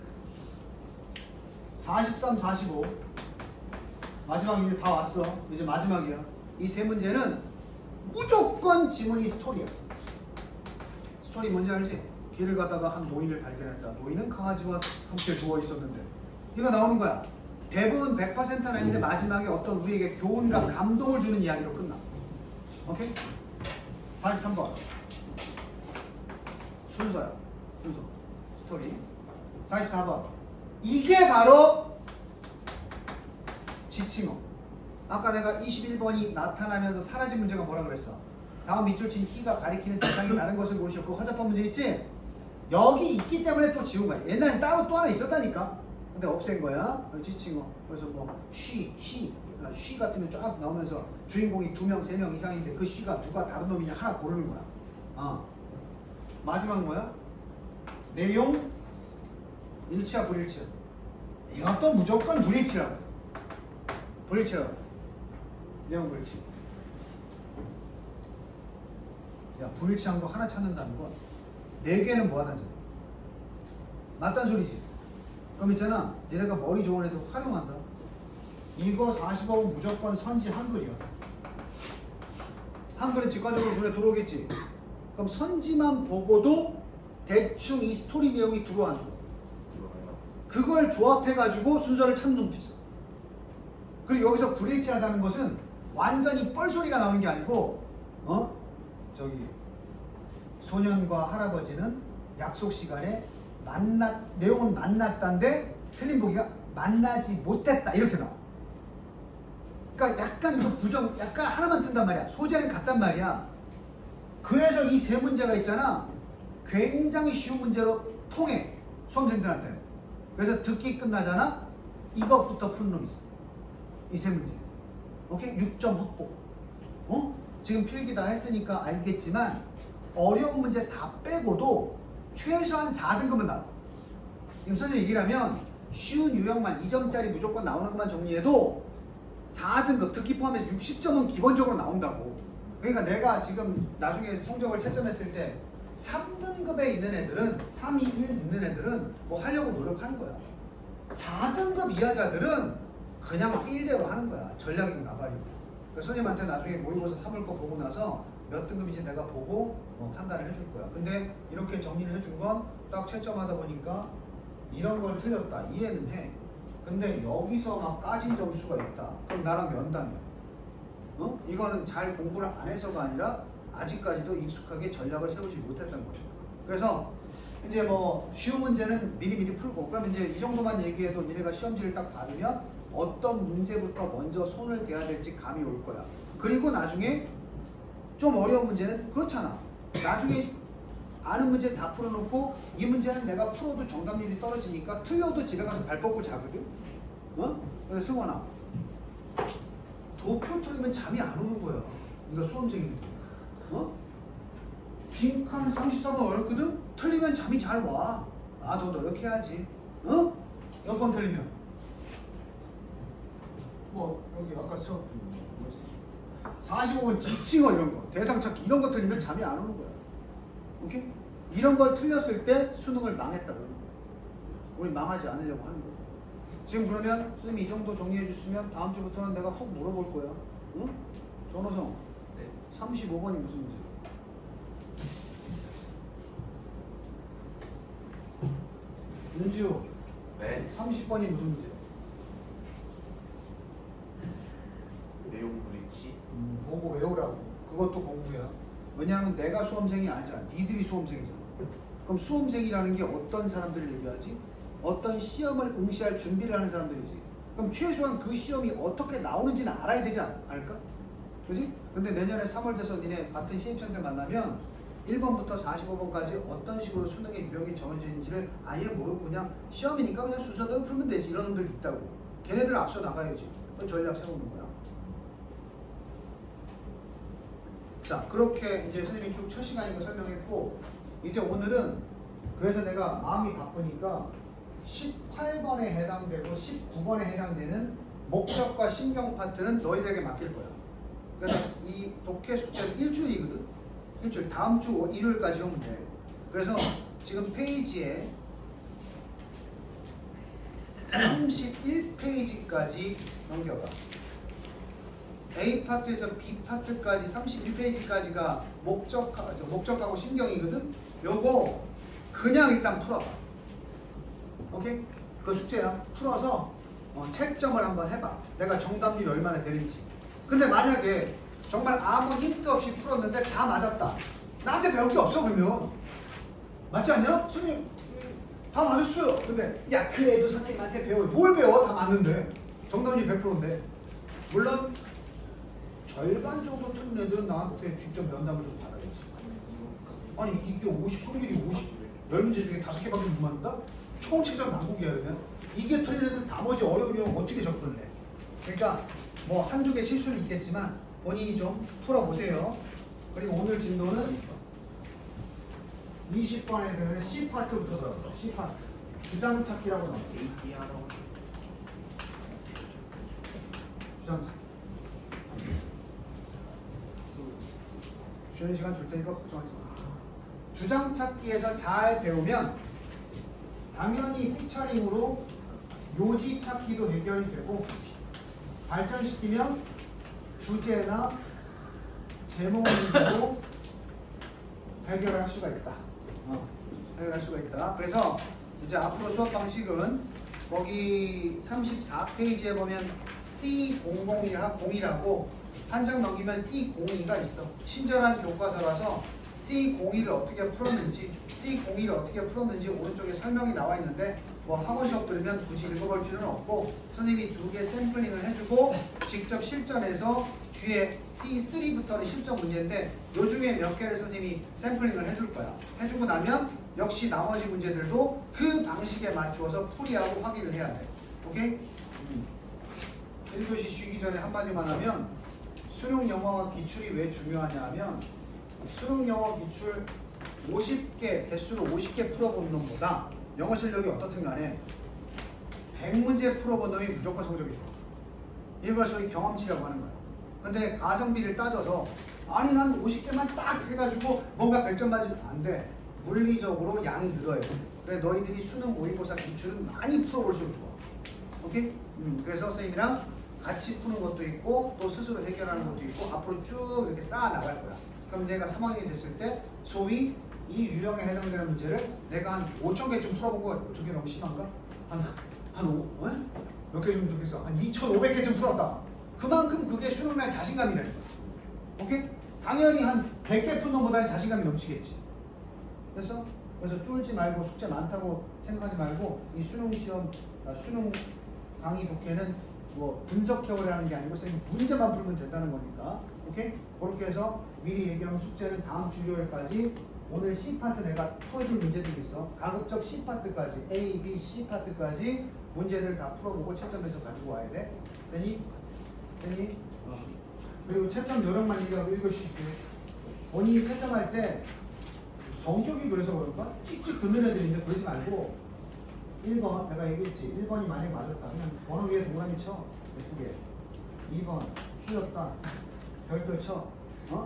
43, 45 마지막 이제 다 왔어. 이제 마지막이야. 이 세 문제는 무조건 지문이 스토리야. 스토리 뭔지 알지? 길을 가다가 한 노인을 발견했다. 노인은 강아지와 함께 누워 있었는데 이거 나오는 거야. 대부분 100%는 아닌데 마지막에 어떤 우리에게 교훈과 감동을 주는 이야기로 끝나. 오케이? 43번 순서야. 순서 스토리. 44번 이게 바로 지칭어. 아까 내가 21번이 나타나면서 사라진 문제가 뭐라 그랬어? 다음 밑줄 친 희가 가리키는 대상이 다른 것을 고르시오. 그 허접한 문제 있지? 여기 있기 때문에 또 지운 거야. 옛날엔 따로 또 하나 있었다니까. 근데 없앤 거야. 지칭어. 그래서 뭐 쉬 같으면 쫙 나오면서 주인공이 2명, 3명 이상인데 그 쉬가 누가 다른 놈이냐 하나 고르는 거야. 마지막 뭐야? 내용 일치야 불일치야. 이것도 무조건 불일치라고. 내용 불일치. 야, 불일치한 거 하나 찾는다는 건 4개는 뭐 하는지 맞단 소리지. 그럼 있잖아, 얘네가 머리 좋은 애들 활용한다. 이거 40억은 무조건 선지 한글이야. 한글은 직관적으로 눈에 들어오겠지. 그럼 선지만 보고도 대충 이 스토리 내용이 들어와요. 그걸 조합해가지고 순서를 찾는 놈도 있어. 그리고 여기서 불일치하다는 것은 완전히 뻘소리가 나오는 게 아니고 저기 소년과 할아버지는 약속 시간에 내용은 만났다인데 틀린 보기가 만나지 못했다 이렇게 나와. 그러니까 약간 그 부정, 약간 하나만 튼단 말이야. 소재는 같단 말이야. 그래서 이 세 문제가 있잖아. 굉장히 쉬운 문제로 통해. 수험생들한테. 그래서 듣기 끝나잖아. 이것부터 푸는 놈이 있어. 이 세 문제. 오케이? 6점 확보. 어? 지금 필기 다 했으니까 알겠지만 어려운 문제 다 빼고도 최소한 4등급은 나와. 지금 선생님 얘기를 하면 쉬운 유형만 2점짜리 무조건 나오는 것만 정리해도 4등급 듣기 포함해서 60점은 기본적으로 나온다고. 그러니까 내가 지금 나중에 성적을 채점했을 때 3등급에 있는 애들은 3, 2, 1 있는 애들은 뭐 하려고 노력하는 거야. 4등급 이하자들은 그냥 필대로 하는 거야. 전략이고 나발이고. 그러니까 선생님한테 나중에 모의고사 3월 거 보고 나서 몇 등급인지 내가 보고 판단을 해줄 거야. 근데 이렇게 정리를 해준 건 딱 채점하다 보니까 이런 걸 틀렸다. 이해는 해. 근데 여기서 막 까진 점수가 있다. 그럼 나랑 면담이야. 어? 이거는 잘 공부를 안 해서가 아니라 아직까지도 익숙하게 전략을 세우지 못했던 거죠. 그래서 이제 뭐 쉬운 문제는 미리미리 풀고, 그럼 이제 이 정도만 얘기해도 니네가 시험지를 딱 받으면 어떤 문제부터 먼저 손을 대야 될지 감이 올 거야. 그리고 나중에 좀 어려운 문제는 그렇잖아. 나중에 아는 문제 다 풀어놓고 이 문제는 내가 풀어도 정답률이 떨어지니까 틀려도 집에 가서 발 뻗고 자거든. 어? 그래서 승원아, 도표 틀리면 잠이 안 오는 거야. 네가 수험생인데. 어? 빈칸 34번 어렵거든? 틀리면 잠이 잘 와. 아, 더 노력해야지. 어? 몇 번 틀리면? 뭐 여기 아까 저 45번 지칭어 이런 거, 대상 찾기 이런 거 틀리면 잠이 안 오는 거야. 오케이? 이런 걸 틀렸을 때 수능을 망했다 그러는 거야. 우리 망하지 않으려고 하는 거야. 지금 그러면 선생님이 이 정도 정리해 줬으면 다음 주부터는 내가 훅 물어볼 거야. 응? 전호성. 네. 35번이 무슨 문제? 윤지우. 네. 30번이 무슨 문제? 내용 브릿지. 보고 외우라고. 그것도 공부야. 왜냐하면 내가 수험생이 아니잖아. 니들이 수험생이잖아. 그럼 수험생이라는 게 어떤 사람들을 얘기하지? 어떤 시험을 응시할 준비를 하는 사람들이지. 그럼 최소한 그 시험이 어떻게 나오는지는 알아야 되지 않을까? 그지? 근데 내년에 3월 돼서 니네 같은 신입생들 만나면 1번부터 45번까지 어떤 식으로 수능의 유형이 정해져 있는지를 아예 모르고 그냥 시험이니까 그냥 순서대로 풀면 되지. 이런 놈들 있다고. 걔네들 앞서 나가야지. 그건 전략 세우는 거야. 자, 그렇게 이제 선생님이 쭉 첫 시간인 거 설명했고, 이제 오늘은 그래서 내가 마음이 바쁘니까 18번에 해당되고 19번에 해당되는 목적과 심경 파트는 너희들에게 맡길 거야. 그래서 이 독해 숙제는 일주일이거든. 일주일. 다음 주 일요일까지 오면 돼. 그래서 지금 페이지에 31페이지까지 넘겨봐. A 파트에서 B 파트까지 31페이지까지가 목적하고 심경이거든. 요거 그냥 일단 풀어봐. 오케이? 그 숙제야. 풀어서 채점을 한번 해봐. 내가 정답률이 얼마나 되는지. 근데 만약에 정말 아무 힌트 없이 풀었는데 다 맞았다. 나한테 배울 게 없어 그러면. 맞지 않냐? 선생님 다 맞았어요. 근데 야 그래도 선생님한테 배워. 뭘 배워? 다 맞는데. 정답률이 100%인데. 물론 절반 정도 틀린 애들은 나한테 직접 면담을 좀 받아야지. 아니 이게 50, 확률이 50, 10문제 중에 5개밖에 못 맞는다? 총 채점 난국이야 그러면. 이게 틀린 애들 나머지 어려운 경우 어떻게 접근해? 그러니까 뭐 한두 개 실수는 있겠지만 본인이 좀 풀어보세요. 그리고 오늘 진도는 20번에 되는 C파트부터 들어갑니다. C파트. 주장 찾기라고 나와요. 주장 찾기. 쉬는 시간 줄 테니까 걱정하지 마. 주장 찾기에서 잘 배우면 당연히 피처링으로 요지 찾기도 해결이 되고, 발전시키면 주제나 제목 문제도 해결할 수가 있다. 해결할 수가 있다. 그래서 이제 앞으로 수업 방식은 거기 34페이지에 보면 C001이라고 한 장 넘기면 C02가 있어. 친절한 교과서라서 C01을 어떻게 풀었는지 오른쪽에 설명이 나와 있는데 뭐 학원 수업 들으면 굳이 읽어볼 필요는 없고 선생님이 2개 샘플링을 해주고 직접 실전에서 뒤에 C3부터는 실전 문제인데 요 중에 몇 개를 선생님이 샘플링을 해줄 거야. 해주고 나면 역시 나머지 문제들도 그 방식에 맞추어서 풀이하고 확인을 해야 돼. 오케이? 1교시 쉬기 전에 한마디만 하면 수능 영어와 기출이 왜 중요하냐 하면 수능 영어 기출 50개, 개수로 50개 풀어본 놈보다 영어 실력이 어떻든 간에 100문제 풀어본 놈이 무조건 성적이 좋아. 이걸 소위 경험치라고 하는 거야. 근데 가성비를 따져서 아니 난 50개만 딱 해가지고 뭔가 100점 맞으면 안 돼. 물리적으로 양이 늘어요. 그래 너희들이 수능 모의고사 기출은 많이 풀어볼수록 좋아. 오케이? 그래서 선생님이랑 같이 푸는 것도 있고 또 스스로 해결하는 것도 있고 앞으로 쭉 이렇게 쌓아 나갈 거야. 그럼 내가 3학년이 됐을 때 소위 이 유형에 해당되는 문제를 내가 한 5,000개쯤 풀어본 거 같아. 5,000개 너무 심한가? 몇 개 좀 좋겠어. 한 2,500개쯤 풀었다. 그만큼 그게 수능날 자신감이 되는 거야. 오케이? 당연히 한 100개 푼 놈보다는 자신감이 넘치겠지. 됐어? 그래서 쫄지 말고 숙제 많다고 생각하지 말고 이 수능 시험, 수능 강의 독해는 뭐 분석해오려 하는 게 아니고 선생님 문제만 풀면 된다는 거니까. 오케이? 그렇게 해서 미리 얘기하면 숙제는 다음 주 일요일까지 오늘 C파트 내가 풀어줄 문제들이 있어. 가급적 C파트까지 A, B, C파트까지 문제들 다 풀어보고 채점해서 가지고 와야 돼. 되니? 그리고 채점 요령만 얘기하고 읽어주실게. 본인이 채점할 때 성격이 그래서 그런가? 찍찍 긋는 애들인데 그러지 말고 1번 내가 얘기했지. 1번이 만약에 맞았다. 그냥 번호 위에 동그라미 쳐. 예쁘게. 2번 쉬었다. 별도 쳐.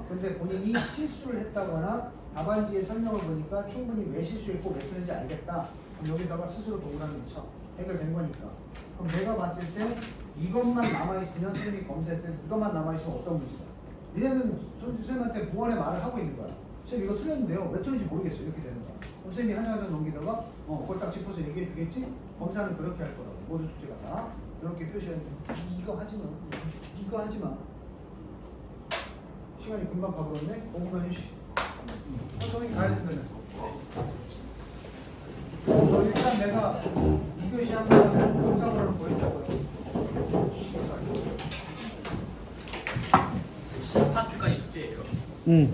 근데 본인이 실수를 했다거나 답안지의 설명을 보니까 충분히 왜 실수했고 왜 틀린지 알겠다. 그럼 여기다가 스스로 동그라미 쳐. 해결된 거니까. 그럼 내가 봤을 때 이것만 남아있으면 선생님이 검사했을 때 이것만 남아있으면 어떤 문제다. 니네는 선생님한테 무언의 말을 하고 있는 거야. 선생님 이거 틀렸는데요. 왜 틀린지 모르겠어요. 이렇게 되는 거야. 선생님이 한 장 한 장 넘기다가 그걸 딱 짚어서 얘기해 주겠지? 검사는 그렇게 할 거라고. 모든 숙제가 다. 이렇게 표시하는 거. 이거 하지 마. 이거 하지 마. 시간이 금방 가버렸네. 5분만 휴식. 선생님 가야 된다면. 일단 내가 2교시 한번 영상으로 보여드릴게요. 10파트까지 숙제예요.